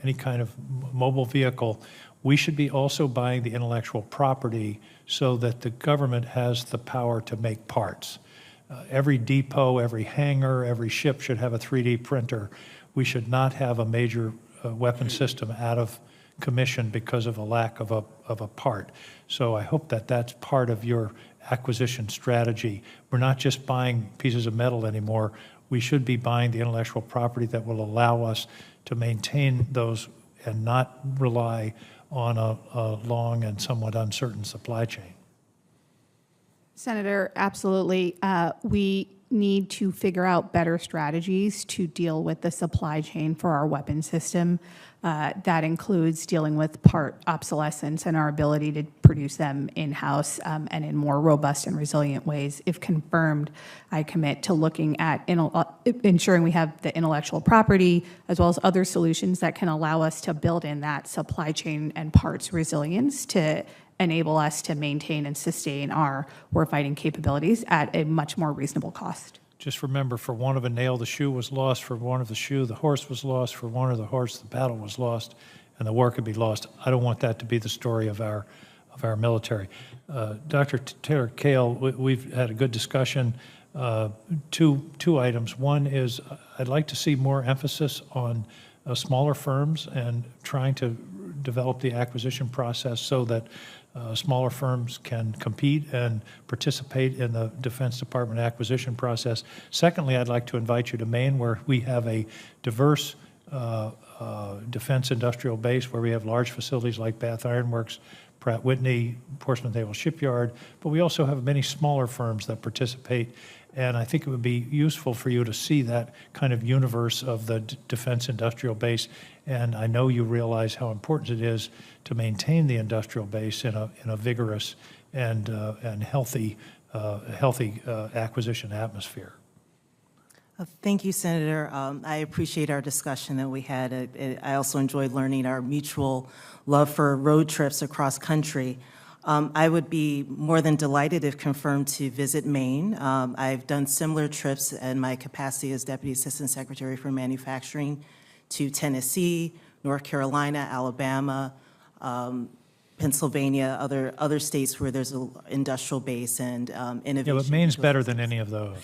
any kind of mobile vehicle, we should be also buying the intellectual property so that the government has the power to make parts. Every depot, every hangar, every ship should have a 3D printer. We should not have a major weapon system out of commission because of a lack of a part. So I hope that that's part of your acquisition strategy. We're not just buying pieces of metal anymore. We should be buying the intellectual property that will allow us to maintain those and not rely on a long and somewhat uncertain supply chain. Senator, absolutely. We need to figure out better strategies to deal with the supply chain for our weapon system. That includes dealing with part obsolescence and our ability to produce them in-house and in more robust and resilient ways. If confirmed, I commit to looking at ensuring we have the intellectual property as well as other solutions that can allow us to build in that supply chain and parts resilience to enable us to maintain and sustain our warfighting capabilities at a much more reasonable cost. Just remember, for want of a nail, the shoe was lost. For want of the shoe, the horse was lost. For want of the horse, the battle was lost, and the war could be lost. I don't want that to be the story of our military. Dr. Taylor Kale, we've had a good discussion. Two items. One is I'd like to see more emphasis on smaller firms and trying to develop the acquisition process so that smaller firms can compete and participate in the Defense Department acquisition process. Secondly, I'd like to invite you to Maine, where we have a diverse defense industrial base, where we have large facilities like Bath Iron Works, Pratt Whitney, Portsmouth Naval Shipyard, but we also have many smaller firms that participate. And I think it would be useful for you to see that kind of universe of the defense industrial base. And I know you realize how important it is to maintain the industrial base in a vigorous and healthy acquisition atmosphere. Thank you, Senator. I appreciate our discussion that we had. I also enjoyed learning our mutual love for road trips across country. I would be more than delighted if confirmed to visit Maine. I've done similar trips in my capacity as Deputy Assistant Secretary for Manufacturing to Tennessee, North Carolina, Alabama, Pennsylvania, other states where there's an industrial base and innovation. Yeah, but Maine's better than any of those,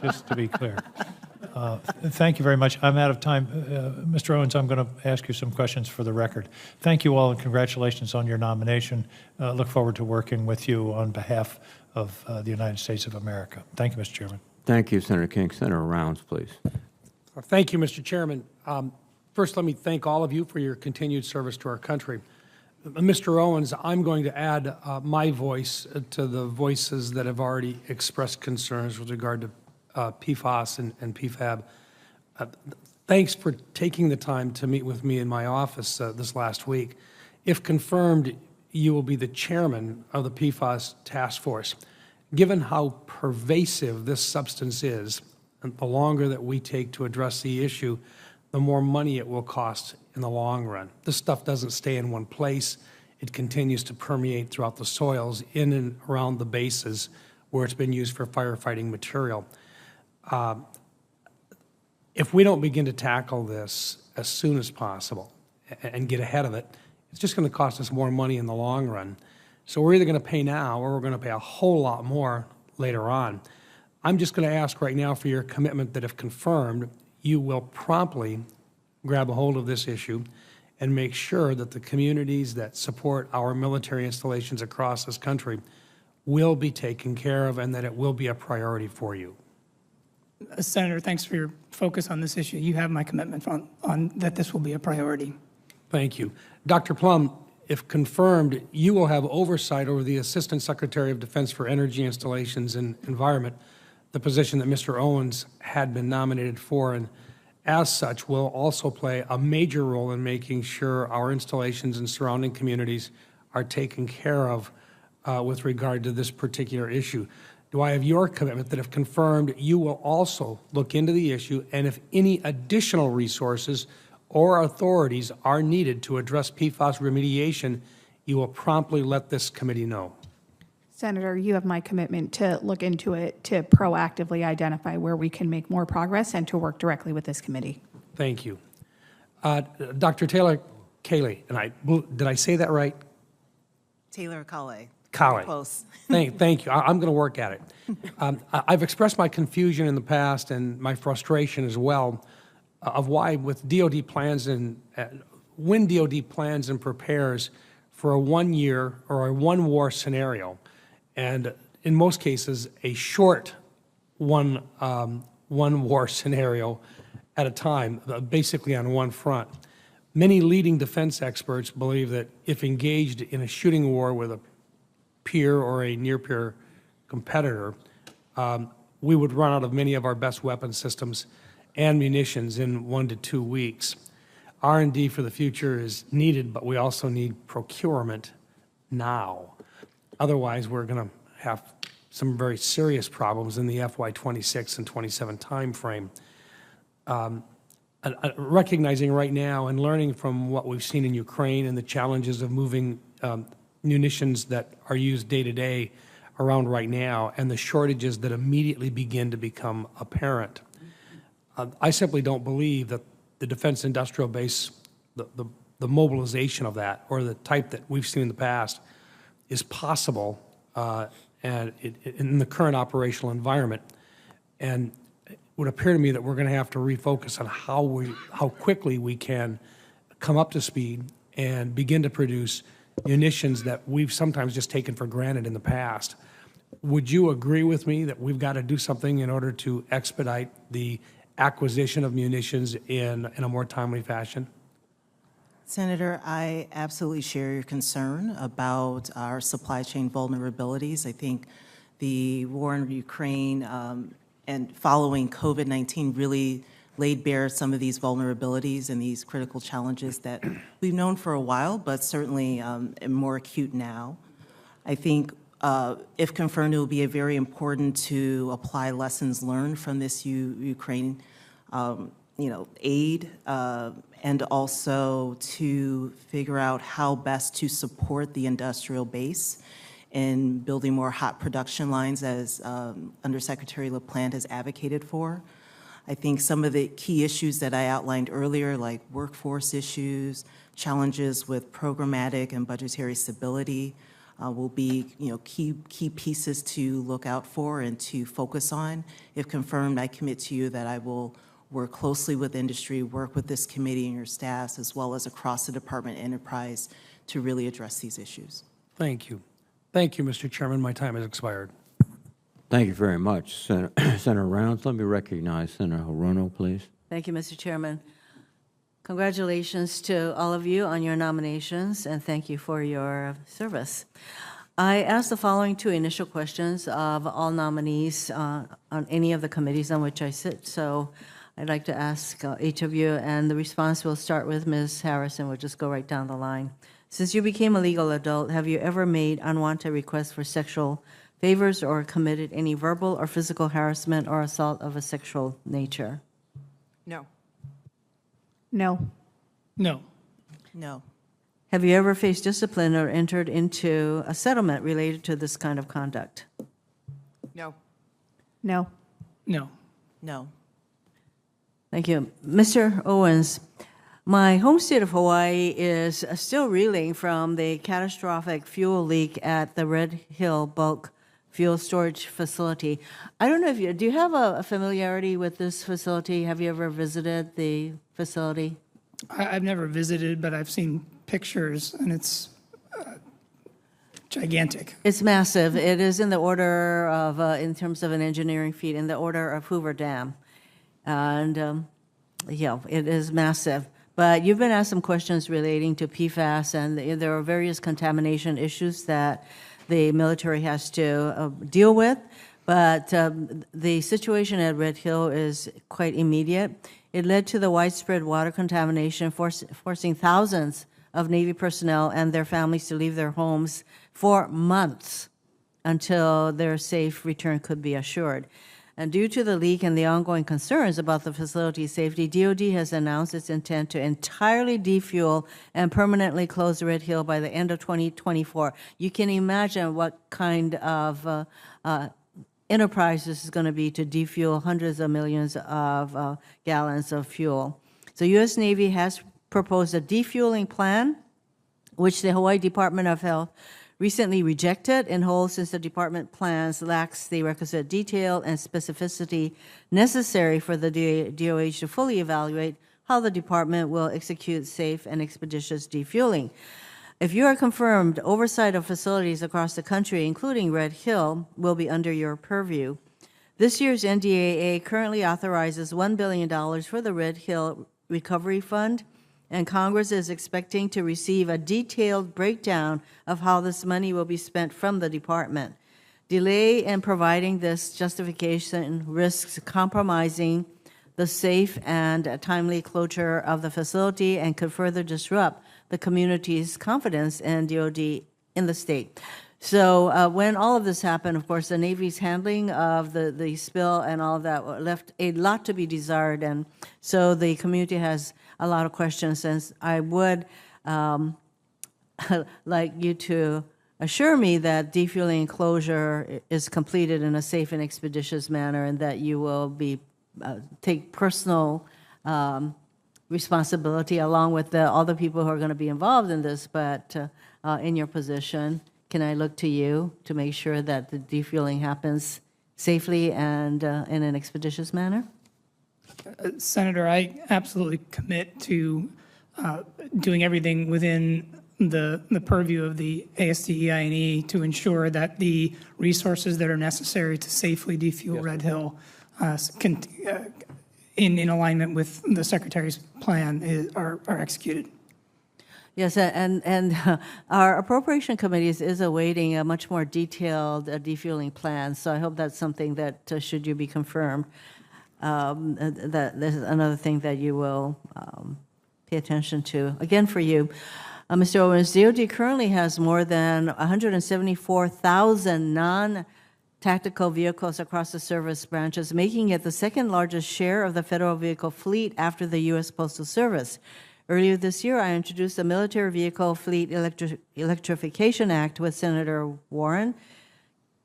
just to be clear. Thank you very much. I'm out of time. Mr. Owens, I'm going to ask you some questions for the record. Thank you all, and congratulations on your nomination. Look forward to working with you on behalf of the United States of America. Thank you, Mr. Chairman. Thank you, Senator King. Senator Rounds, please. Thank you, Mr. Chairman. First, let me thank all of you for your continued service to our country. Mr. Owens, I'm going to add my voice to the voices that have already expressed concerns with regard to PFAS and PFAB. Thanks for taking the time to meet with me in my office this last week. If confirmed, you will be the chairman of the PFAS task force. Given how pervasive this substance is, and the longer that we take to address the issue, the more money it will cost in the long run. This stuff doesn't stay in one place. It continues to permeate throughout the soils, in and around the bases where it's been used for firefighting material. If we don't begin to tackle this as soon as possible and get ahead of it, it's just going to cost us more money in the long run. So we're either going to pay now or we're going to pay a whole lot more later on. I'm just going to ask right now for your commitment that if confirmed, you will promptly grab a hold of this issue and make sure that the communities that support our military installations across this country will be taken care of and that it will be a priority for you. Senator, thanks for your focus on this issue. You have my commitment on that this will be a priority. Thank you. Dr. Plum, if confirmed, you will have oversight over the Assistant Secretary of Defense for Energy Installations and Environment, the position that Mr. Owens had been nominated for, and as such will also play a major role in making sure our installations and surrounding communities are taken care of with regard to this particular issue. Do I have your commitment that if confirmed, you will also look into the issue, and if any additional resources or authorities are needed to address PFAS remediation, you will promptly let this committee know? Senator, you have my commitment to look into it, to proactively identify where we can make more progress and to work directly with this committee. Thank you. Dr. Taylor Cayley, did I say that right? Taylor Kale. Kale. Close. Thank you. I'm going to work at it. I've expressed my confusion in the past and my frustration as well of why with DOD plans and when DOD plans and prepares for a one-year or a one-war scenario, and in most cases a short one war scenario at a time, basically on one front. Many leading defense experts believe that if engaged in a shooting war with a peer or a near-peer competitor, we would run out of many of our best weapon systems and munitions in 1 to 2 weeks. R&D for the future is needed, but we also need procurement now. Otherwise, we're going to have some very serious problems in the FY26 and 27 timeframe. Recognizing right now and learning from what we've seen in Ukraine and the challenges of moving munitions that are used day to day around right now and the shortages that immediately begin to become apparent. I simply don't believe that the defense industrial base, the mobilization of that, or the type that we've seen in the past, is possible and in the current operational environment. And it would appear to me that we're going to have to refocus on how quickly we can come up to speed and begin to produce munitions that we've sometimes just taken for granted in the past. Would you agree with me that we've got to do something in order to expedite the acquisition of munitions in a more timely fashion? Senator, I absolutely share your concern about our supply chain vulnerabilities. I think the war in Ukraine and following COVID-19 really laid bare some of these vulnerabilities and these critical challenges that we've known for a while, but certainly more acute now. I think if confirmed, it will be very important to apply lessons learned from this Ukraine aid, and also to figure out how best to support the industrial base in building more hot production lines, as Undersecretary LaPlante has advocated for. I think some of the key issues that I outlined earlier, like workforce issues, challenges with programmatic and budgetary stability, will be key pieces to look out for and to focus on. If confirmed, I commit to you that I will work closely with industry, work with this committee and your staffs, as well as across the department enterprise to really address these issues. Thank you. Thank you, Mr. Chairman. My time has expired. Thank you very much, Senator Rounds. Let me recognize Senator Hirono, please. Thank you, Mr. Chairman. Congratulations to all of you on your nominations, and thank you for your service. I asked the following two initial questions of all nominees on any of the committees on which I sit, so I'd like to ask each of you, and the response will start with Ms. Harris, and we'll just go right down the line. Since you became a legal adult, have you ever made unwanted requests for sexual favors or committed any verbal or physical harassment or assault of a sexual nature? No. No. No. No. Have you ever faced discipline or entered into a settlement related to this kind of conduct? No. No. No. No. Thank you. Mr. Owens, my home state of Hawaii is still reeling from the catastrophic fuel leak at the Red Hill bulk fuel storage facility. I don't know if do you have a familiarity with this facility? Have you ever visited the facility? I've never visited, but I've seen pictures, and it's gigantic. It's massive. It is in the order of, in terms of an engineering feat, in the order of Hoover Dam. And yeah, it is massive. But you've been asked some questions relating to PFAS, and there are various contamination issues that the military has to deal with. But the situation at Red Hill is quite immediate. It led to the widespread water contamination, forcing thousands of Navy personnel and their families to leave their homes for months until their safe return could be assured. And due to the leak and the ongoing concerns about the facility's safety, DoD has announced its intent to entirely defuel and permanently close Red Hill by the end of 2024. You can imagine what kind of enterprise this is going to be to defuel hundreds of millions of gallons of fuel. So U.S. Navy has proposed a defueling plan, which the Hawaii Department of Health recently rejected in whole, since the department plans lacks the requisite detail and specificity necessary for the DOH to fully evaluate how the department will execute safe and expeditious defueling. If you are confirmed, oversight of facilities across the country, including Red Hill, will be under your purview. This year's NDAA currently authorizes $1 billion for the Red Hill Recovery Fund, and Congress is expecting to receive a detailed breakdown of how this money will be spent from the department. Delay in providing this justification risks compromising the safe and timely closure of the facility and could further disrupt the community's confidence in DOD in the state. So when all of this happened, of course, the Navy's handling of the spill and all of that left a lot to be desired, and so the community has a lot of questions, and I would like you to assure me that defueling and closure is completed in a safe and expeditious manner, and that you will be take personal responsibility along with all the people who are going to be involved in this. But in your position, can I look to you to make sure that the defueling happens safely and in an expeditious manner? Senator, I absolutely commit to doing everything within the purview of the ASTE to ensure that the resources that are necessary to safely defuel Red Hill in alignment with the Secretary's plan are executed. Yes, and our appropriation committees is awaiting a much more detailed defueling plan, so I hope that's something that, should you be confirmed, that this is another thing that you will pay attention to. Again, for you, Mr. Owens, DOD currently has more than 174,000 non-tactical vehicles across the service branches, making it the second largest share of the federal vehicle fleet after the U.S. Postal Service. Earlier this year, I introduced the Military Vehicle Fleet Electrification Act with Senator Warren,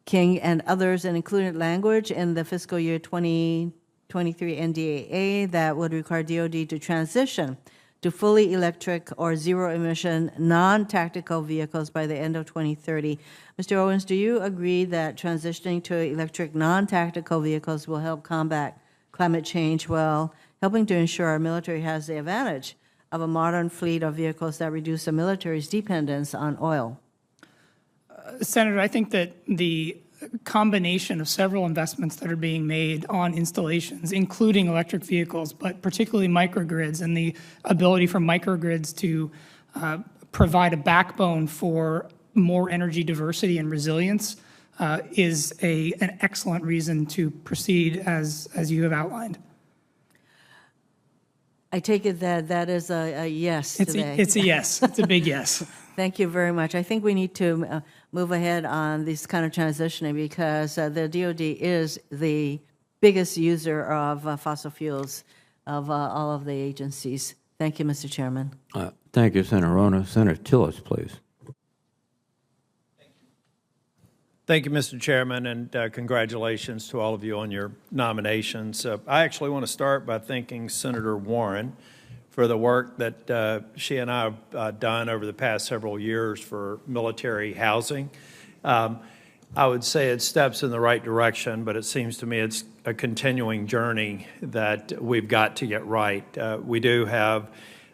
King, and others, and included language in the fiscal year 2023 NDAA that would require DOD to transition to fully electric or zero-emission non-tactical vehicles by the end of 2030. Mr. Owens, do you agree that transitioning to electric non-tactical vehicles will help combat climate change while helping to ensure our military has the advantage of a modern fleet of vehicles that reduce the military's dependence on oil? Senator, I think that the combination of several investments that are being made on installations, including electric vehicles, but particularly microgrids, and the ability for microgrids to provide a backbone for more energy diversity and resilience is an excellent reason to proceed as you have outlined. I take it that that is a yes today. It's a yes. It's a big yes. Thank you very much. I think we need to move ahead on this kind of transitioning because the DOD is the biggest user of fossil fuels of all of the agencies. Thank you, Mr. Chairman. Thank you, Senator Rona. Senator Tillis, please. Thank you, Mr. Chairman, and congratulations to all of you on your nominations. I actually want to start by thanking Senator Warren for the work that she and I have done over the past several years for military housing. I would say it steps in the right direction, but it seems to me it's a continuing journey that we've got to get right. We do have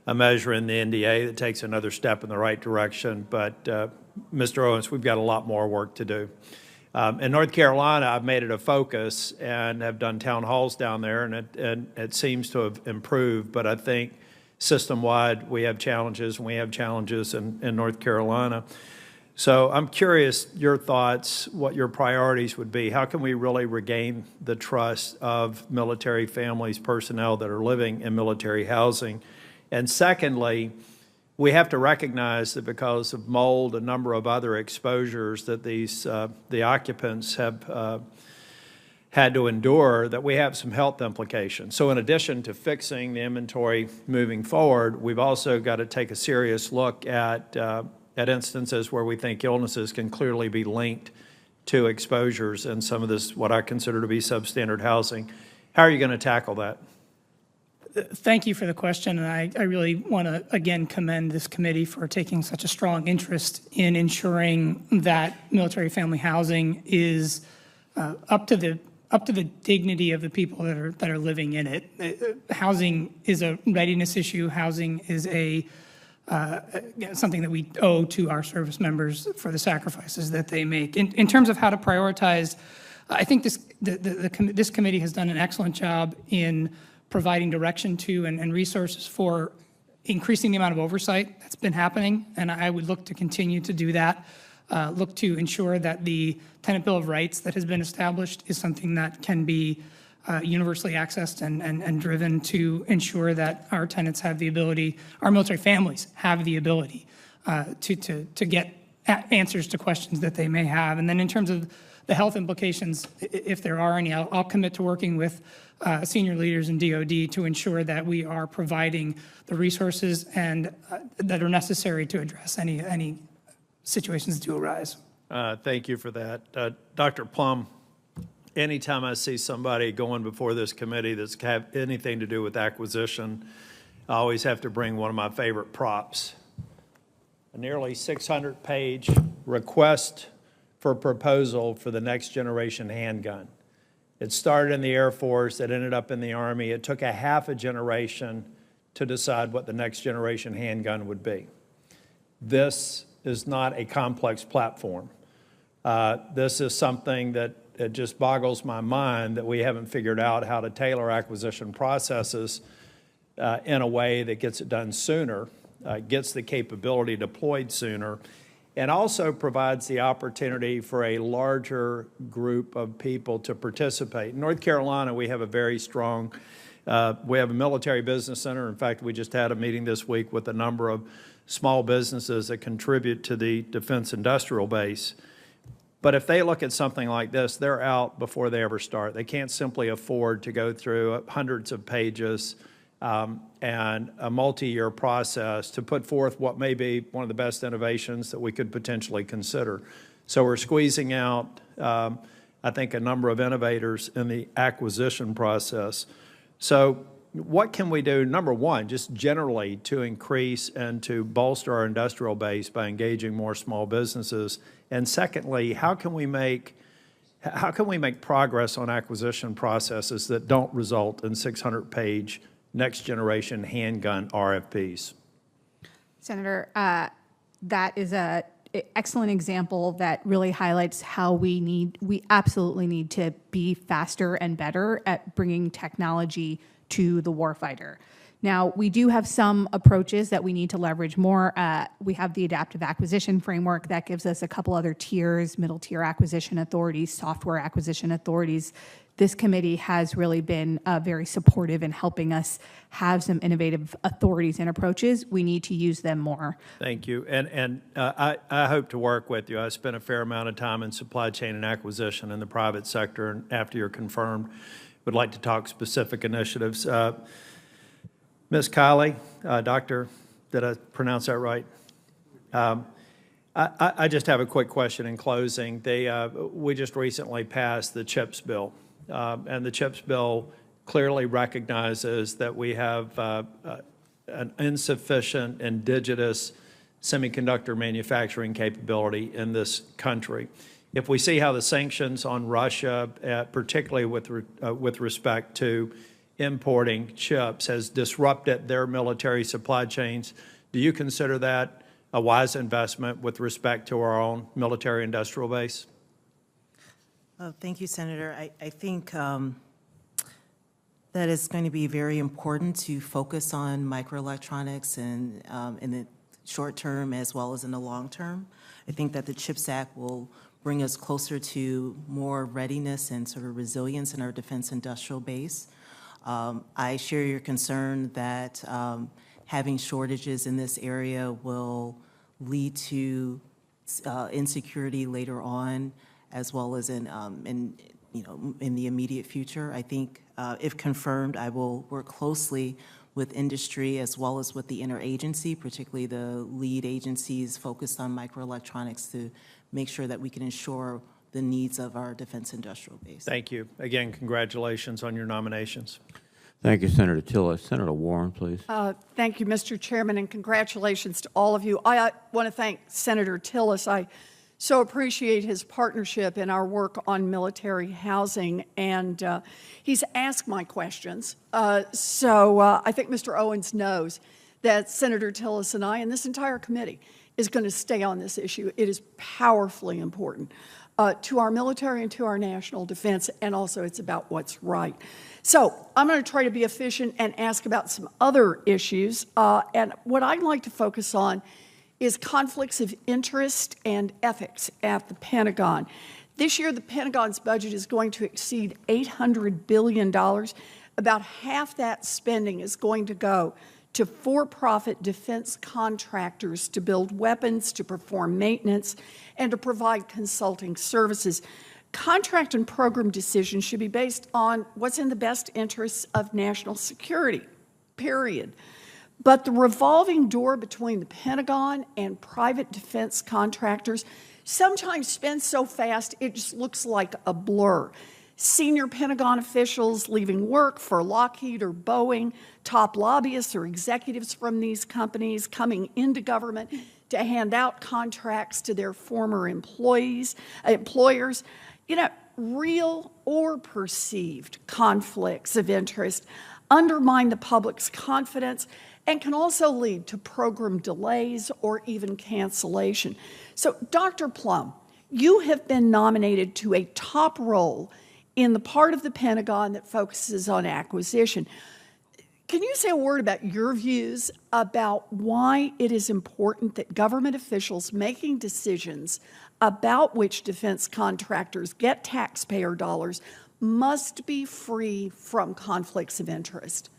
a measure in the NDA that takes another step in the right direction, but Mr. Owens, we've got a lot more work to do. In North Carolina, I've made it a focus and have done town halls down there, and it seems to have improved, but I think system-wide we have challenges, and we have challenges in North Carolina. So I'm curious your thoughts, what your priorities would be. How can we really regain the trust of military families, personnel that are living in military housing? And secondly, we have to recognize that because of mold, a number of other exposures that the occupants have had to endure, that we have some health implications. So in addition to fixing the inventory moving forward, we've also got to take a serious look at instances where we think illnesses can clearly be linked to exposures in some of this, what I consider to be substandard housing. How are you going to tackle that? Thank you for the question, and I really want to, again, commend this committee for taking such a strong interest in ensuring that military family housing is up to the dignity of the people that are living in it. Housing is a readiness issue. Housing is something that we owe to our service members for the sacrifices that they make. In terms of how to prioritize, I think this committee has done an excellent job in providing direction to and resources for increasing the amount of oversight that's been happening, and I would look to continue to do that. look to ensure that the Tenant Bill of Rights that has been established is something that can be universally accessed and driven to ensure that our tenants have the ability, our military families have the ability to get answers to questions that they may have. And then in terms of the health implications, if there are any, I'll commit to working with senior leaders in DoD to ensure that we are providing the resources and that are necessary to address any situations that do arise. Thank you for that. Dr. Plum, anytime I see somebody going before this committee that's have anything to do with acquisition, I always have to bring one of my favorite props. A nearly 600-page request for proposal for the next generation handgun. It started in the Air Force, it ended up in the Army. It took a half a generation to decide what the next generation handgun would be. This is not a complex platform. This is something that it just boggles my mind that we haven't figured out how to tailor acquisition processes in a way that gets it done sooner, gets the capability deployed sooner, and also provides the opportunity for a larger group of people to participate. In North Carolina, we have a very strong, we have a military business center. In fact, we just had a meeting this week with a number of small businesses that contribute to the defense industrial base. But if they look at something like this, they're out before they ever start. They can't simply afford to go through hundreds of pages and a multi-year process to put forth what may be one of the best innovations that we could potentially consider. So we're squeezing out, I think, a number of innovators in the acquisition process. So what can we do, number one, just generally to increase and to bolster our industrial base by engaging more small businesses? And secondly, how can we make progress on acquisition processes that don't result in 600-page next-generation handgun RFPs? Senator, that is an excellent example that really highlights how we absolutely need to be faster and better at bringing technology to the warfighter. Now, we do have some approaches that we need to leverage more. We have the adaptive acquisition framework that gives us a couple other tiers, middle tier acquisition authorities, software acquisition authorities. This committee has really been very supportive in helping us have some innovative authorities and approaches. We need to use them more. Thank you. And I hope to work with you. I spent a fair amount of time in supply chain and acquisition in the private sector, and after you're confirmed, would like to talk specific initiatives. Ms. Kiley, Doctor, did I pronounce that right? I just have a quick question in closing. We just recently passed the CHIPS bill, and the CHIPS bill clearly recognizes that we have an insufficient indigenous semiconductor manufacturing capability in this country. If we see how the sanctions on Russia, particularly with respect to importing chips, has disrupted their military supply chains, do you consider that a wise investment with respect to our own military industrial base? Thank you, Senator. I think that it's going to be very important to focus on microelectronics and in the short term as well as in the long term. I think that the CHIPS Act will bring us closer to more readiness and sort of resilience in our defense industrial base. I share your concern that having shortages in this area will lead to insecurity later on, as well as in the immediate future. I think if confirmed, I will work closely with industry as well as with the interagency, particularly the lead agencies focused on microelectronics, to make sure that we can ensure the needs of our defense industrial base. Thank you. Again, congratulations on your nominations. Thank you, Senator Tillis. Senator Warren, please. Thank you, Mr. Chairman, and congratulations to all of you. I want to thank Senator Tillis. I so appreciate his partnership in our work on military housing, and he's asked my questions. So I think Mr. Owens knows that Senator Tillis and I and this entire committee is going to stay on this issue. It is powerfully important to our military and to our national defense, and also it's about what's right. So I'm going to try to be efficient and ask about some other issues. And what I'd like to focus on is conflicts of interest and ethics at the Pentagon. This year, the Pentagon's budget is going to exceed $800 billion. About half that spending is going to go to for-profit defense contractors to build weapons, to perform maintenance, and to provide consulting services. Contract and program decisions should be based on what's in the best interests of national security, period. But the revolving door between the Pentagon and private defense contractors sometimes spins so fast it just looks like a blur. Senior Pentagon officials leaving work for Lockheed or Boeing, top lobbyists or executives from these companies coming into government to hand out contracts to their former employers. Real or perceived conflicts of interest undermine the public's confidence and can also lead to program delays or even cancellation. So, Dr. Plum, you have been nominated to a top role in the part of the Pentagon that focuses on acquisition. Can you say a word about your views about why it is important that government officials making decisions about which defense contractors get taxpayer dollars must be free from conflicts of interest?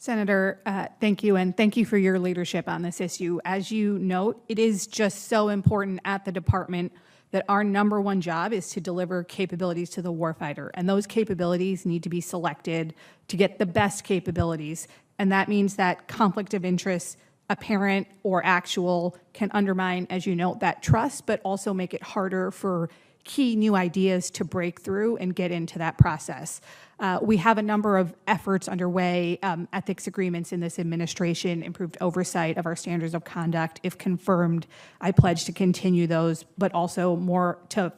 Senator, thank you, and thank you for your leadership on this issue. As you note, it is just so important at the department that our number one job is to deliver capabilities to the warfighter, and those capabilities need to be selected to get the best capabilities, and that means that conflict of interest, apparent or actual, can undermine, as you note, that trust, but also make it harder for key new ideas to break through and get into that process. We have a number of efforts underway, ethics agreements in this administration, improved oversight of our standards of conduct. If confirmed, I pledge to continue those, but also more to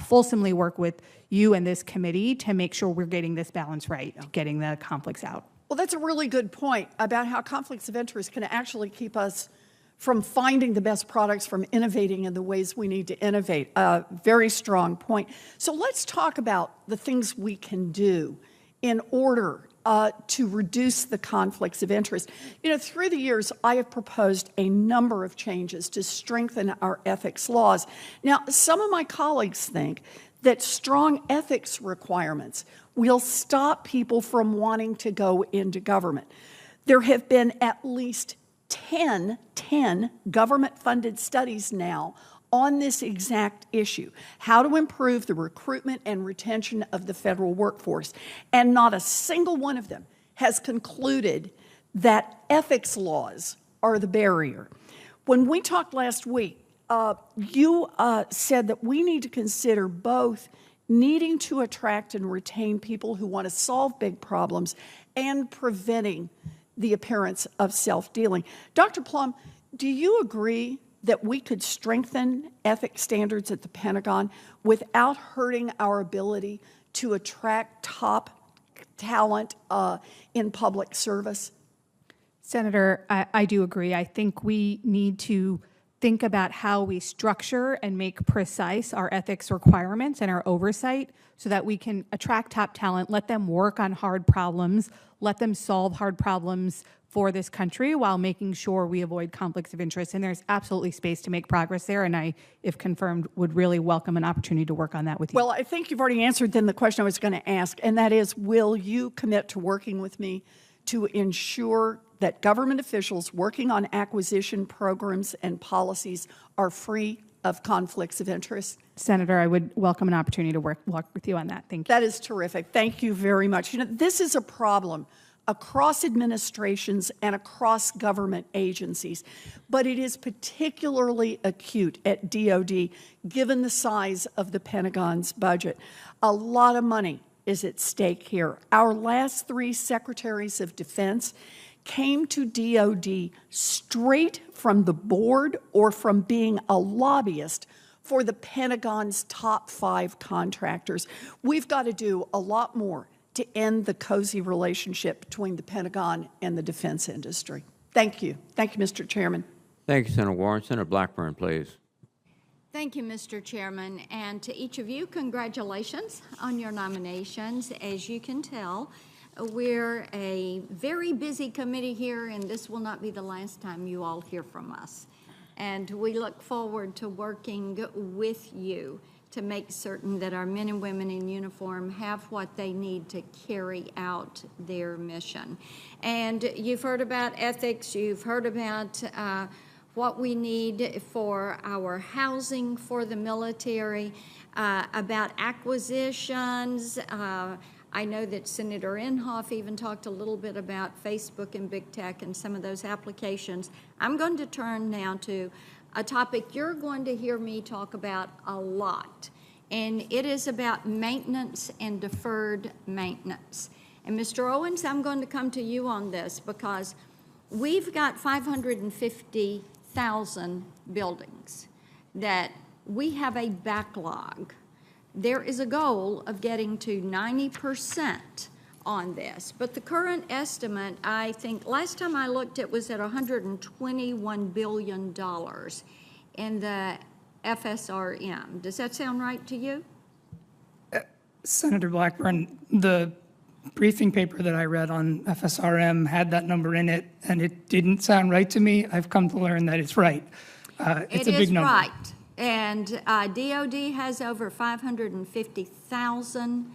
fulsomely work with you and this committee to make sure we're getting this balance right, getting the conflicts out. Well, that's a really good point about how conflicts of interest can actually keep us from finding the best products, from innovating in the ways we need to innovate. A very strong point. So let's talk about the things we can do in order to reduce the conflicts of interest. Through the years, I have proposed a number of changes to strengthen our ethics laws. Now, some of my colleagues think that strong ethics requirements will stop people from wanting to go into government. There have been at least 10 government-funded studies now on this exact issue, how to improve the recruitment and retention of the federal workforce. And not a single one of them has concluded that ethics laws are the barrier. When we talked last week, you said that we need to consider both needing to attract and retain people who want to solve big problems and preventing the appearance of self-dealing. Dr. Plum, do you agree that we could strengthen ethics standards at the Pentagon without hurting our ability to attract top talent in public service? Senator, I do agree. I think we need to think about how we structure and make precise our ethics requirements and our oversight so that we can attract top talent, let them work on hard problems, let them solve hard problems for this country while making sure we avoid conflicts of interest. And there's absolutely space to make progress there, and I, if confirmed, would really welcome an opportunity to work on that with you. Well, I think you've already answered then the question I was going to ask, and that is, will you commit to working with me to ensure that government officials working on acquisition programs and policies are free of conflicts of interest? Senator, I would welcome an opportunity to work with you on that. Thank you. That is terrific. Thank you very much. This is a problem across administrations and across government agencies, but it is particularly acute at DOD given the size of the Pentagon's budget. A lot of money is at stake here. Our last 3 secretaries of defense came to DOD straight from the board or from being a lobbyist for the Pentagon's top 5 contractors. We've got to do a lot more to end the cozy relationship between the Pentagon and the defense industry. Thank you. Thank you, Mr. Chairman. Thank you, Senator Warren. Senator Blackburn, please. Thank you, Mr. Chairman. And to each of you, congratulations on your nominations. As you can tell, we're a very busy committee here, and this will not be the last time you all hear from us. And we look forward to working with you to make certain that our men and women in uniform have what they need to carry out their mission. And you've heard about ethics, you've heard about what we need for our housing for the military, about acquisitions. I know that Senator Inhofe even talked a little bit about Facebook and big tech and some of those applications. I'm going to turn now to a topic you're going to hear me talk about a lot, and it is about maintenance and deferred maintenance. And Mr. Owens, I'm going to come to you on this because we've got 550,000 buildings that we have a backlog. There is a goal of getting to 90% on this, but the current estimate, I think, last time I looked, it was at $121 billion in the FSRM. Does that sound right to you? Senator Blackburn, the briefing paper that I read on FSRM had that number in it, and it didn't sound right to me. I've come to learn that it's right. It's a big number. It is right. And DOD has over 550,000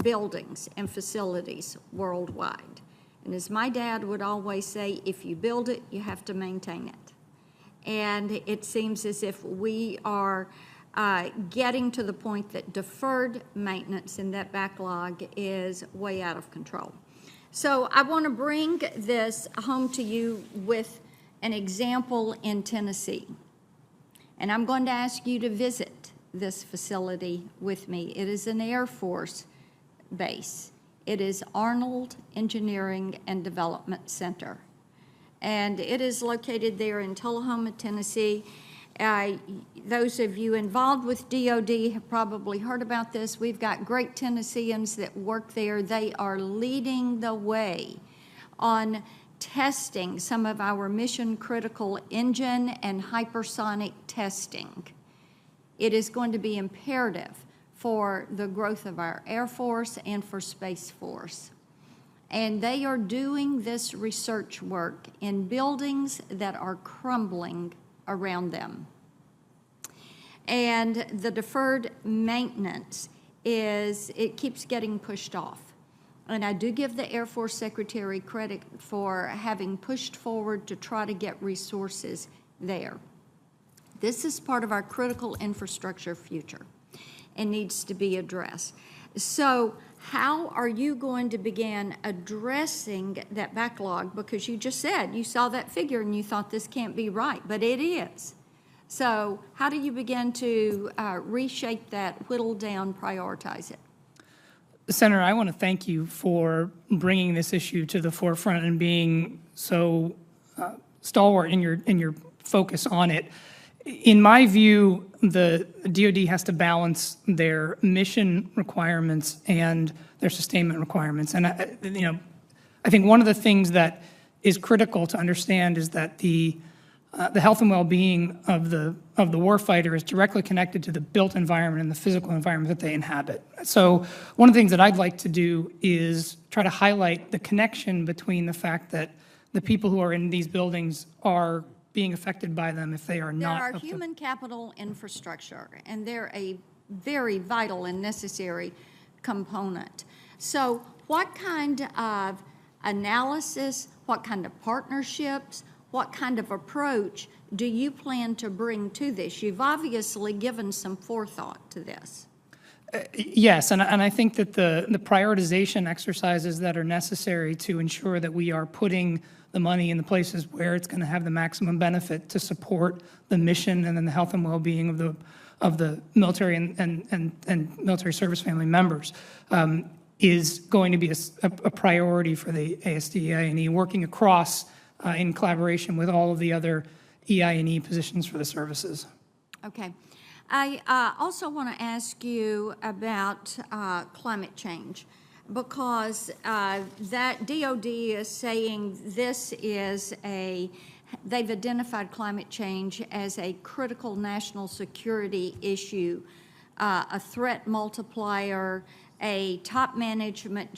buildings and facilities worldwide. And as my dad would always say, if you build it, you have to maintain it. And it seems as if we are getting to the point that deferred maintenance in that backlog is way out of control. So I want to bring this home to you with an example in Tennessee. And I'm going to ask you to visit this facility with me. It is an Air Force base. It is Arnold Engineering and Development Center. And it is located there in Tullahoma, Tennessee. Those of you involved with DOD have probably heard about this. We've got great Tennesseans that work there. They are leading the way on testing some of our mission-critical engine and hypersonic testing. It is going to be imperative for the growth of our Air Force and for Space Force. And they are doing this research work in buildings that are crumbling around them. And the deferred maintenance it keeps getting pushed off. And I do give the Air Force Secretary credit for having pushed forward to try to get resources there. This is part of our critical infrastructure future and needs to be addressed. So how are you going to begin addressing that backlog? Because you just said you saw that figure and you thought this can't be right, but it is. So how do you begin to reshape that, whittle down, prioritize it? Senator, I want to thank you for bringing this issue to the forefront and being so stalwart in your focus on it. In my view, the DoD has to balance their mission requirements and their sustainment requirements. And I think one of the things that is critical to understand is that the health and well-being of the warfighter is directly connected to the built environment and the physical environment that they inhabit. So one of the things that I'd like to do is try to highlight the connection between the fact that the people who are in these buildings are being affected by them if they are not. There are human capital infrastructure, and they're a very vital and necessary component. So what kind of analysis, what kind of partnerships, what kind of approach do you plan to bring to this? You've obviously given some forethought to this. Yes, and I think that the prioritization exercises that are necessary to ensure that we are putting the money in the places where it's going to have the maximum benefit to support the mission and then the health and well-being of the military and military service family members is going to be a priority for the ASD/EI&E, working across in collaboration with all of the other EI&E positions for the services. Okay. I also want to ask you about climate change, because that DOD is saying this is they've identified climate change as a critical national security issue, a threat multiplier, a top management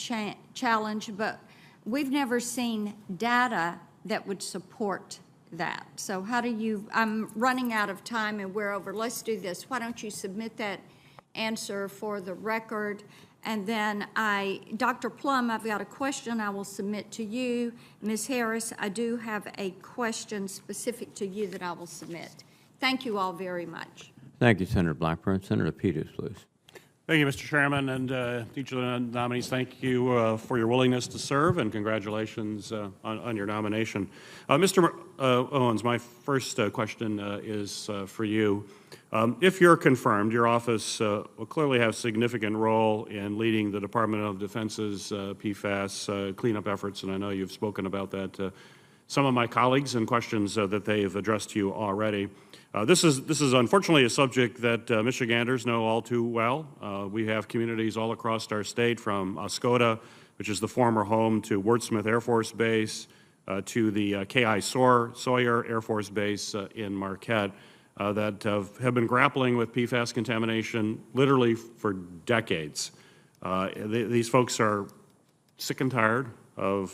challenge, but we've never seen data that would support that. So how do you, I'm running out of time and we're over. Let's do this. Why don't you submit that answer for the record? And then Dr. Plum, I've got a question I will submit to you. Ms. Harris, I do have a question specific to you that I will submit. Thank you all very much. Thank you, Senator Blackburn. Senator Peters, please. Thank you, Mr. Chairman, and each of the nominees, thank you for your willingness to serve, and congratulations on your nomination. Mr. Owens, my first question is for you. If you're confirmed, your office will clearly have significant role in leading the Department of Defense's PFAS cleanup efforts, and I know you've spoken about that to some of my colleagues and questions that they've addressed to you already. This is unfortunately a subject that Michiganders know all too well. We have communities all across our state, from Oscoda, which is the former home to Wurtsmith Air Force Base, to the K.I. Sawyer Air Force Base in Marquette, that have been grappling with PFAS contamination literally for decades. These folks are sick and tired of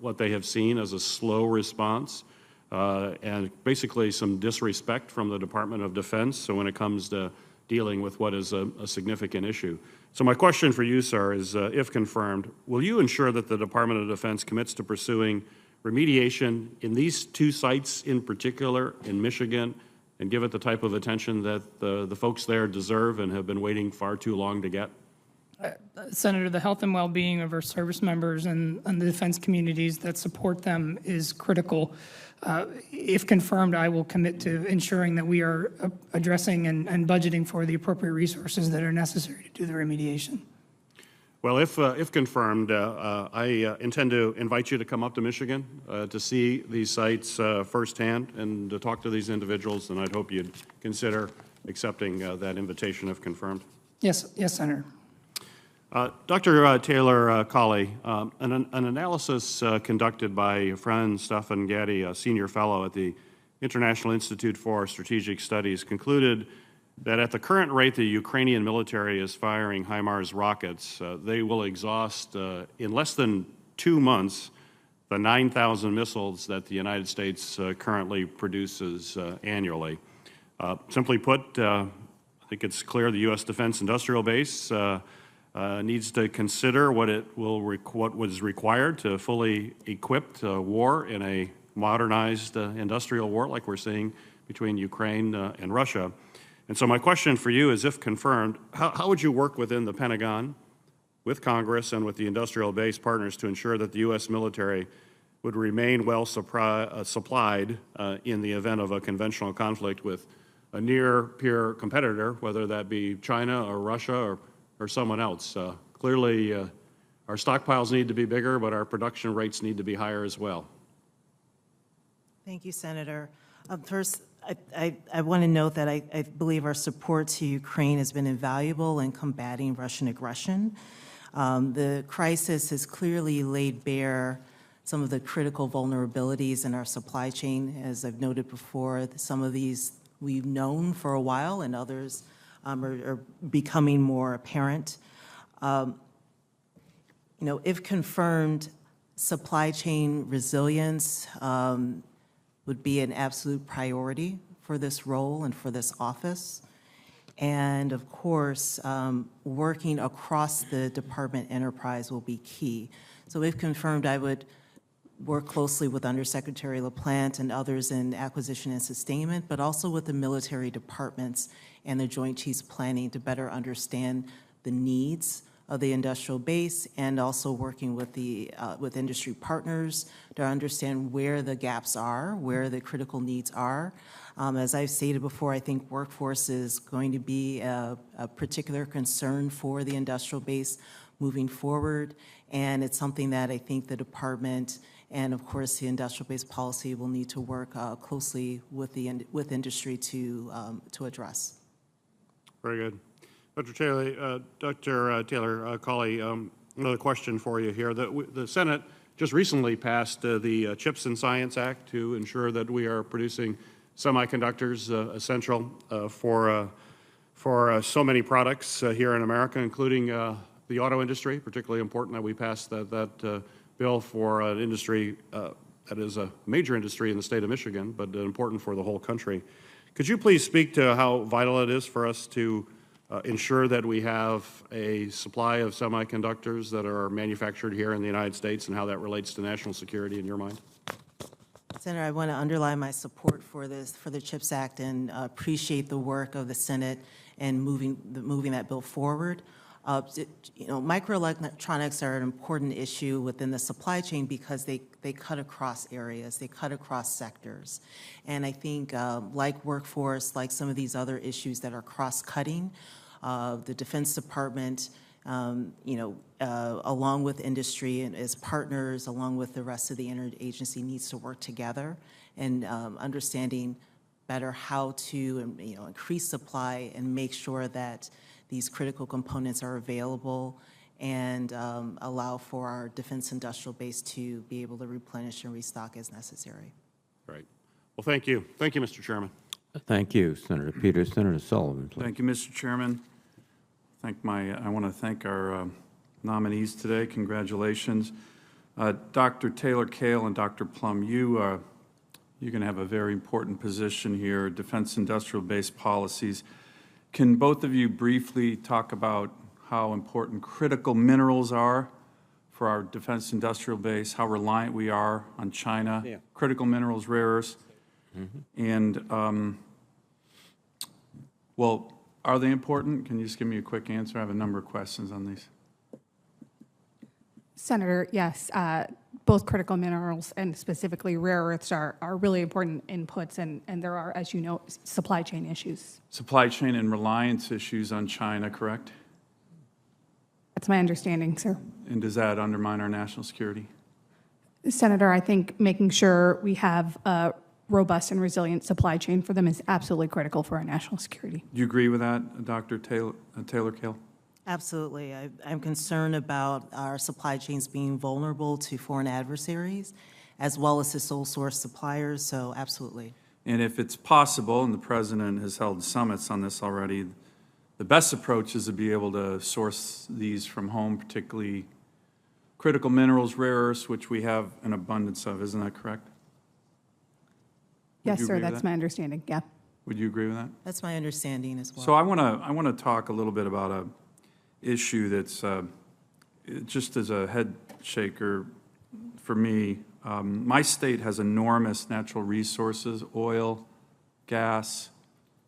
what they have seen as a slow response. And basically some disrespect from the Department of Defense. So when it comes to dealing with what is a significant issue. So my question for you, sir, is if confirmed, will you ensure that the Department of Defense commits to pursuing remediation in these two sites in particular in Michigan, and give it the type of attention that the folks there deserve and have been waiting far too long to get? Senator, the health and well-being of our service members and the defense communities that support them is critical. If confirmed, I will commit to ensuring that we are addressing and budgeting for the appropriate resources that are necessary to do the remediation. Well, if confirmed, I intend to invite you to come up to Michigan to see these sites firsthand and to talk to these individuals, and I'd hope you'd consider accepting that invitation if confirmed. Yes, Senator. Dr. Taylor Colley, an analysis conducted by friend Stefan Gaddy, a senior fellow at the International Institute for Strategic Studies, concluded that at the current rate the Ukrainian military is firing HIMARS rockets, they will exhaust in less than 2 months the 9,000 missiles that the United States currently produces annually. Simply put, I think it's clear the U.S. Defense Industrial Base needs to consider what was required to fully equip war in a modernized industrial war like we're seeing between Ukraine and Russia. And so my question for you is, if confirmed, how would you work within the Pentagon, with Congress, and with the industrial base partners to ensure that the U.S. military would remain well supplied in the event of a conventional conflict with a near-peer competitor, whether that be China or Russia or someone else? Clearly, our stockpiles need to be bigger, but our production rates need to be higher as well. Thank you, Senator. First, I want to note that I believe our support to Ukraine has been invaluable in combating Russian aggression. The crisis has clearly laid bare some of the critical vulnerabilities in our supply chain. As I've noted before, some of these we've known for a while, and others are becoming more apparent. If confirmed, supply chain resilience would be an absolute priority for this role and for this office. And of course, working across the department enterprise will be key. So if confirmed, I would work closely with Undersecretary LaPlante and others in acquisition and sustainment, but also with the military departments and the Joint Chiefs Planning to better understand the needs of the industrial base, and also working with with industry partners to understand where the gaps are, where the critical needs are. As I've stated before, I think workforce is going to be a particular concern for the industrial base moving forward, and it's something that I think the department and, of course, the industrial base policy will need to work closely with industry to address. Very good. Dr. Taylor Colley, another question for you here. The Senate just recently passed the CHIPS and Science Act to ensure that we are producing semiconductors essential for so many products here in America, including the auto industry. Particularly important that we pass that bill for an industry that is a major industry in the state of Michigan, but important for the whole country. Could you please speak to how vital it is for us to ensure that we have a supply of semiconductors that are manufactured here in the United States, and how that relates to national security in your mind? Senator, I want to underline my support for the CHIPS Act, and appreciate the work of the Senate and moving that bill forward. Microelectronics are an important issue within the supply chain because they cut across areas, they cut across sectors. And I think like workforce, like some of these other issues that are cross-cutting, the Defense Department, along with industry and as partners, along with the rest of the interagency, needs to work together and understanding better how to increase supply and make sure that these critical components are available and allow for our defense industrial base to be able to replenish and restock as necessary. Right. Well, thank you. Thank you, Mr. Chairman. Thank you, Senator Peters. Senator Sullivan, please. Thank you, Mr. Chairman. I want to thank our nominees today. Congratulations. Dr. Taylor-Kale and Dr. Plum, you're going to have a very important position here, defense industrial base policies. Can both of you briefly talk about how important critical minerals are for our defense industrial base, how reliant we are on China, critical minerals, rare earths, and, well, are they important? Can you just give me a quick answer? I have a number of questions on these. Senator, yes, both critical minerals and specifically rare earths are really important inputs, and there are, as you know, supply chain issues. Supply chain and reliance issues on China, correct? That's my understanding, sir. And does that undermine our national security? Senator, I think making sure we have a robust and resilient supply chain for them is absolutely critical for our national security. Do you agree with that, Dr. Taylor-Kale? Absolutely. I'm concerned about our supply chains being vulnerable to foreign adversaries, as well as to sole source suppliers, so absolutely. And if it's possible, and the President has held summits on this already, the best approach is to be able to source these from home, particularly critical minerals, rare earths, which we have an abundance of. Isn't that correct? Yes, sir, that's my understanding, yeah. Would you agree with that? That's my understanding as well. So I want to talk a little bit about a issue that's just as a head shaker for me. My state has enormous natural resources, oil, gas,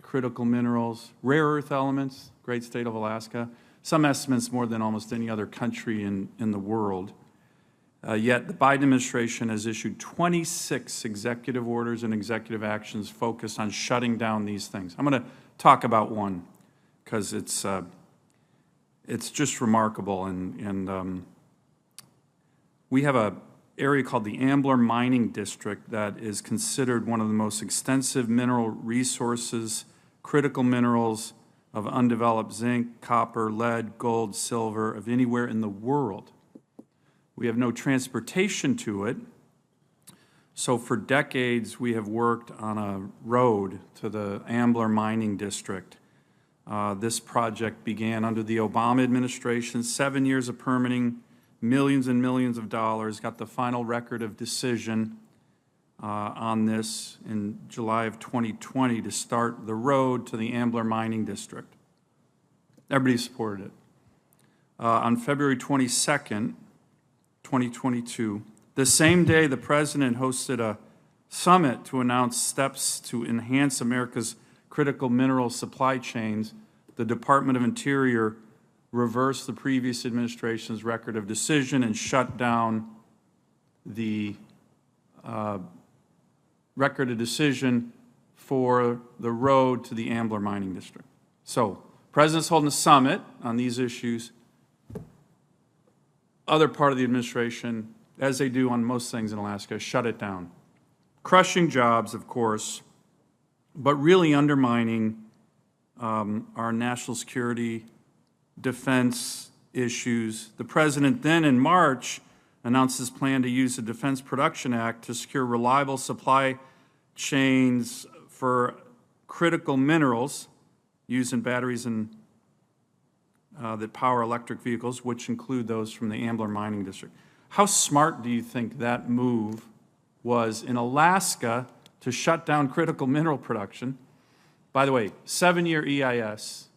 critical minerals, rare earth elements, great state of Alaska, some estimates more than almost any other country in the world. Yet the Biden administration has issued 26 executive orders and executive actions focused on shutting down these things. I'm going to talk about one because it's just remarkable. And we have an area called the Ambler Mining District that is considered one of the most extensive mineral resources, critical minerals of undeveloped zinc, copper, lead, gold, silver, of anywhere in the world. We have no transportation to it. So for decades, we have worked on a road to the Ambler Mining District. This project began under the Obama administration, 7 years of permitting, millions and millions of dollars, got the final record of decision on this in July of 2020 to start the road to the Ambler Mining District. Everybody supported it. On February 22nd, 2022, the same day the President hosted a summit to announce steps to enhance America's critical mineral supply chains, the Department of Interior reversed the previous administration's record of decision and shut down the record of decision for the road to the Ambler Mining District. So, President's holding a summit on these issues. Other part of the administration, as they do on most things in Alaska, shut it down. Crushing jobs, of course, but really undermining our national security, defense issues. The President then, in March, announced his plan to use the Defense Production Act to secure reliable supply chains for critical minerals used in batteries and that power electric vehicles, which include those from the Ambler Mining District. How smart do you think that move was in Alaska to shut down critical mineral production. By the way, 7-year EIS,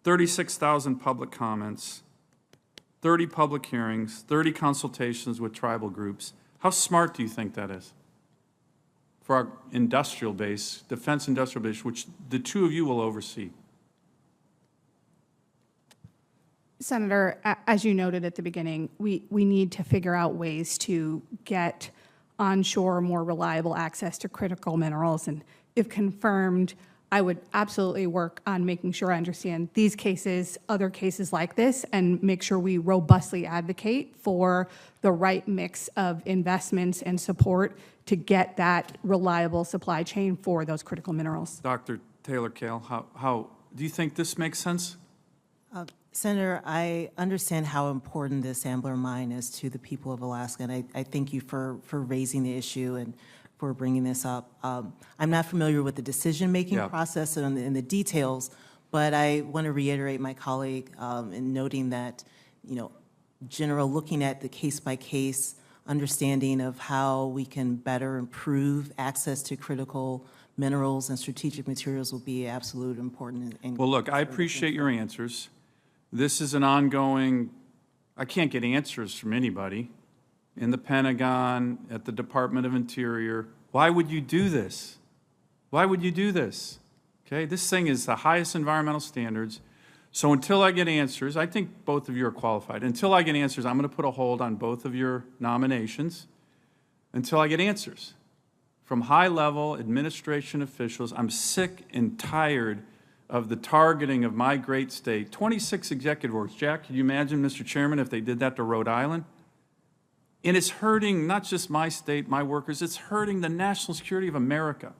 36,000 public comments, 30 public hearings, 30 consultations with tribal groups. How smart do you think that is for our industrial base, defense industrial base, which the two of you will oversee? Senator, as you noted at the beginning, we need to figure out ways to get onshore more reliable access to critical minerals. And if confirmed, I would absolutely work on making sure I understand these cases, other cases like this, and make sure we robustly advocate for the right mix of investments and support to get that reliable supply chain for those critical minerals. Dr. Taylor-Kale, how do you think this makes sense? Senator, I understand how important this Ambler mine is to the people of Alaska, and I thank you for raising the issue and for bringing this up. I'm not familiar with the decision-making process and the details, but I want to reiterate my colleague in noting that, looking at the case-by-case understanding of how we can better improve access to critical minerals and strategic materials will be absolutely important. Well, look, I appreciate your answers. This is an ongoing, I can't get answers from anybody in the Pentagon, at the Department of Interior. Why would you do this? Why would you do this? Okay, this thing is the highest environmental standards. So until I get answers, I think both of you are qualified. Until I get answers, I'm going to put a hold on both of your nominations until I get answers from high-level administration officials. I'm sick and tired of the targeting of my great state. 26 executive orders. Jack, can you imagine, Mr. Chairman, if they did that to Rhode Island? And it's hurting not just my state, my workers, it's hurting the national security of America.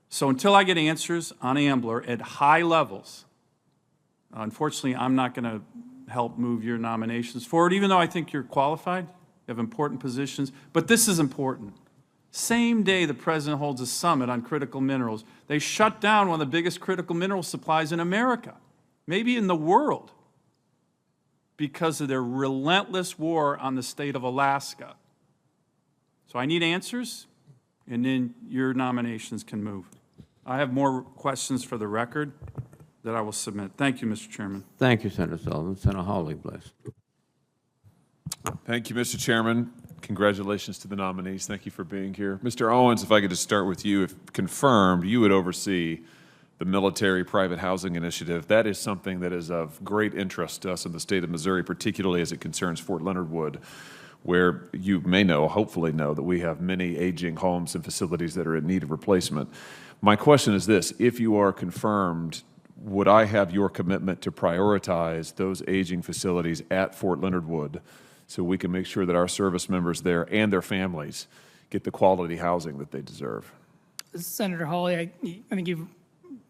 So until I get answers on Ambler at high levels, unfortunately, I'm not going to help move your nominations forward, even though I think you're qualified, you have important positions. But this is important. Same day the president holds a summit on critical minerals, they shut down one of the biggest critical mineral supplies in America, maybe in the world, because of their relentless war on the state of Alaska. So I need answers, and then your nominations can move. I have more questions for the record that I will submit. Thank you, Mr. Chairman. Thank you, Senator Sullivan. Senator Hawley, please. Thank you, Mr. Chairman. Congratulations to the nominees. Thank you for being here. Mr. Owens, if I could just start with you, if confirmed, you would oversee the military private housing initiative. That is something that is of great interest to us in the state of Missouri, particularly as it concerns Fort Leonard Wood, where you may know, hopefully know, that we have many aging homes and facilities that are in need of replacement. My question is this: if you are confirmed, would I have your commitment to prioritize those aging facilities at Fort Leonard Wood so we can make sure that our service members there and their families get the quality housing that they deserve? Senator Hawley, I think you've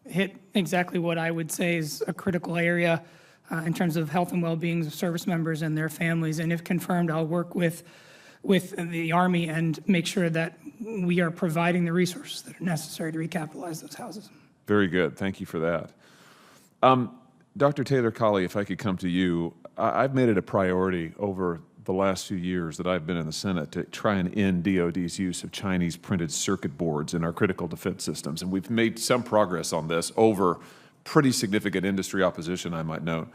hit exactly what I would say is a critical area in terms of health and well-being of service members and their families. And if confirmed, I'll work with the Army and make sure that we are providing the resources that are necessary to recapitalize those houses. Very good. Thank you for that. Dr. Taylor-Kale, if I could come to you, I've made it a priority over the last few years that I've been in the Senate to try and end DOD's use of Chinese printed circuit boards in our critical defense systems. And we've made some progress on this over pretty significant industry opposition, I might note.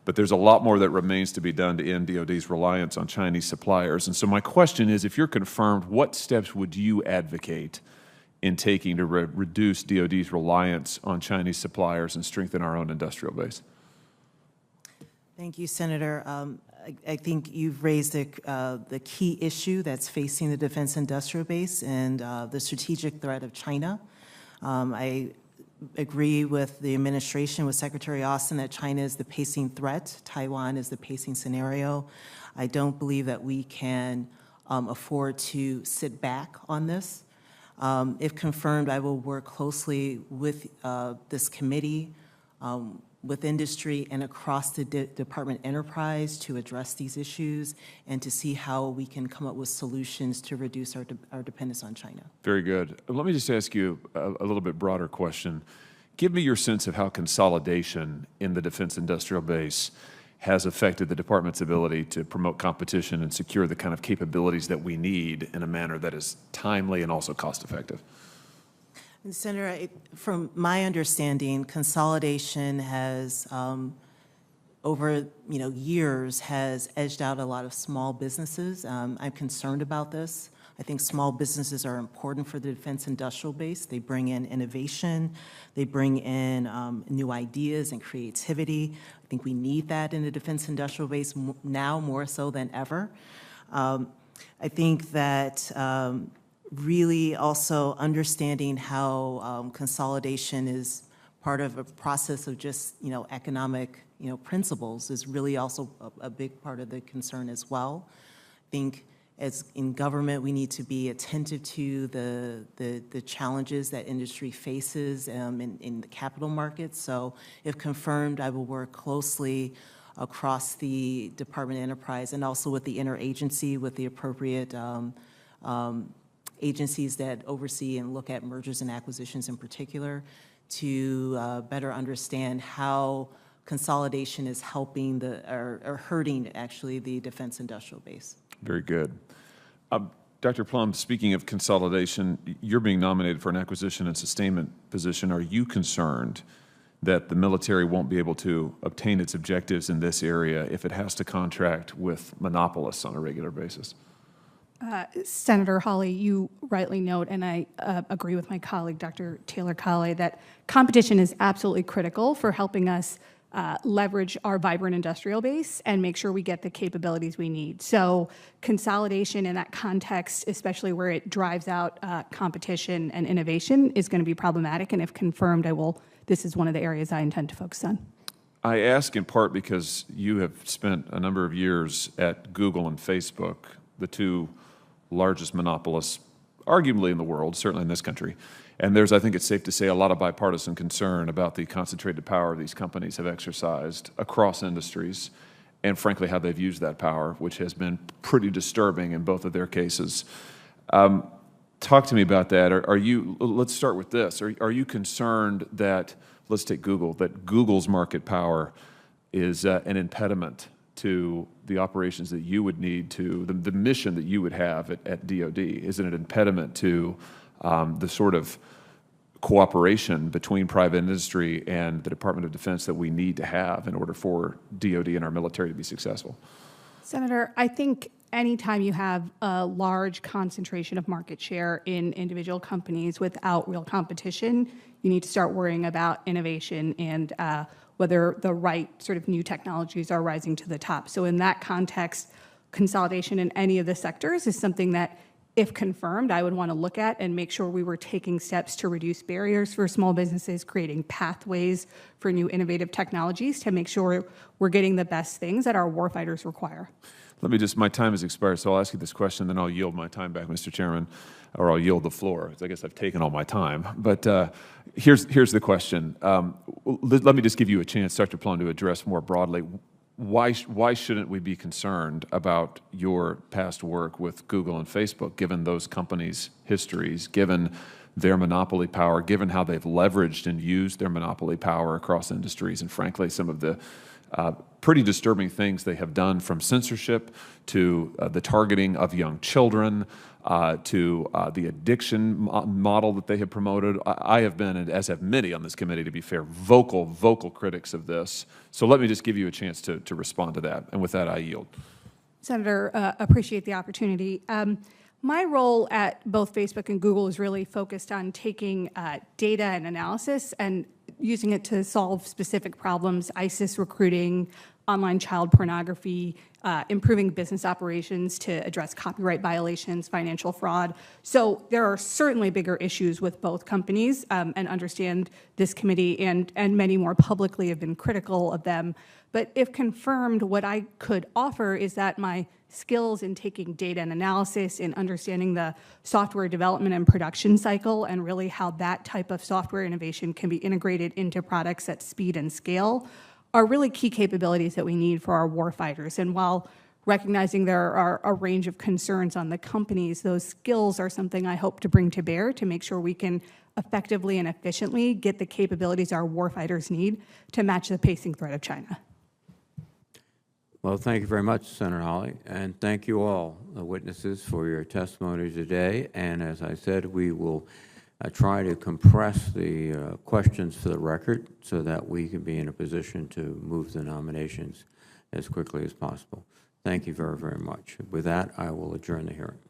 But there's a lot more that remains to be done to end DOD's reliance on Chinese suppliers. And so my question is, if you're confirmed, what steps would you advocate in taking to reduce DOD's reliance on Chinese suppliers and strengthen our own industrial base? Thank you, Senator. I think you've raised the key issue that's facing the defense industrial base and the strategic threat of China. I agree with the administration, with Secretary Austin, that China is the pacing threat. Taiwan is the pacing scenario. I don't believe that we can afford to sit back on this. If confirmed, I will work closely with this committee, with industry, and across the department enterprise to address these issues and to see how we can come up with solutions to reduce our dependence on China. Very good. Let me just ask you a little bit broader question. Give me your sense of how consolidation in the defense industrial base has affected the department's ability to promote competition and secure the kind of capabilities that we need in a manner that is timely and also cost-effective? And Senator, from my understanding, consolidation has, over years, has edged out a lot of small businesses. I'm concerned about this. I think small businesses are important for the defense industrial base. They bring in innovation, they bring in new ideas and creativity. I think we need that in the defense industrial base now more so than ever. I think that really also understanding how consolidation is part of a process of just economic principles is really also a big part of the concern as well. I think as in government, we need to be attentive to the challenges that industry faces in the capital markets. So if confirmed, I will work closely across the Department of Enterprise and also with the interagency, with the appropriate agencies that oversee and look at mergers and acquisitions in particular, to better understand how consolidation is helping or hurting actually the defense industrial base. Very good. Dr. Plum, speaking of consolidation, you're being nominated for an acquisition and sustainment position. Are you concerned that the military won't be able to obtain its objectives in this area if it has to contract with monopolists on a regular basis? Senator Hawley, you rightly note, and I agree with my colleague, Dr. Taylor-Colley, that competition is absolutely critical for helping us leverage our vibrant industrial base and make sure we get the capabilities we need. So consolidation in that context, especially where it drives out competition and innovation, is going to be problematic. And if confirmed, this is one of the areas I intend to focus on. I ask in part because you have spent a number of years at Google and Facebook, the two largest monopolists, arguably in the world, certainly in this country. And there's, I think it's safe to say, a lot of bipartisan concern about the concentrated power these companies have exercised across industries, and frankly, how they've used that power, which has been pretty disturbing in both of their cases. Talk to me about that. Let's start with this. Are you concerned that, let's take Google, that Google's market power is an impediment to the operations that you would need to, the mission that you would have at DOD? Is it an impediment to the sort of cooperation between private industry and the Department of Defense that we need to have in order for DOD and our military to be successful? Senator, I think anytime you have a large concentration of market share in individual companies without real competition, you need to start worrying about innovation and whether the right sort of new technologies are rising to the top. So in that context, consolidation in any of the sectors is something that, if confirmed, I would want to look at and make sure we were taking steps to reduce barriers for small businesses, creating pathways for new innovative technologies to make sure we're getting the best things that our warfighters require. My time has expired, so I'll ask you this question, then I'll yield my time back, Mr. Chairman, or I'll yield the floor. I guess I've taken all my time. But here's the question. Let me just give you a chance, Dr. Plum, to address more broadly. Why shouldn't we be concerned about your past work with Google and Facebook, given those companies' histories, given their monopoly power, given how they've leveraged and used their monopoly power across industries, and frankly, some of the pretty disturbing things they have done, from censorship to the targeting of young children, to the addiction model that they have promoted. I have been, and as have many on this committee, to be fair, vocal critics of this. So let me just give you a chance to respond to that. And with that, I yield. Senator, appreciate the opportunity. My role at both Facebook and Google is really focused on taking data and analysis and using it to solve specific problems: ISIS recruiting, online child pornography, improving business operations to address copyright violations, financial fraud. So there are certainly bigger issues with both companies, and understand this committee and many more publicly have been critical of them. But if confirmed, what I could offer is that my skills in taking data and analysis, in understanding the software development and production cycle, and really how that type of software innovation can be integrated into products at speed and scale, are really key capabilities that we need for our warfighters. And while recognizing there are a range of concerns on the companies, those skills are something I hope to bring to bear to make sure we can effectively and efficiently get the capabilities our warfighters need to match the pacing threat of China. Well, thank you very much, Senator Hawley, and thank you all, the witnesses, for your testimony today. And as I said, we will try to compress the questions for the record so that we can be in a position to move the nominations as quickly as possible. Thank you very, very much. With that, I will adjourn the hearing.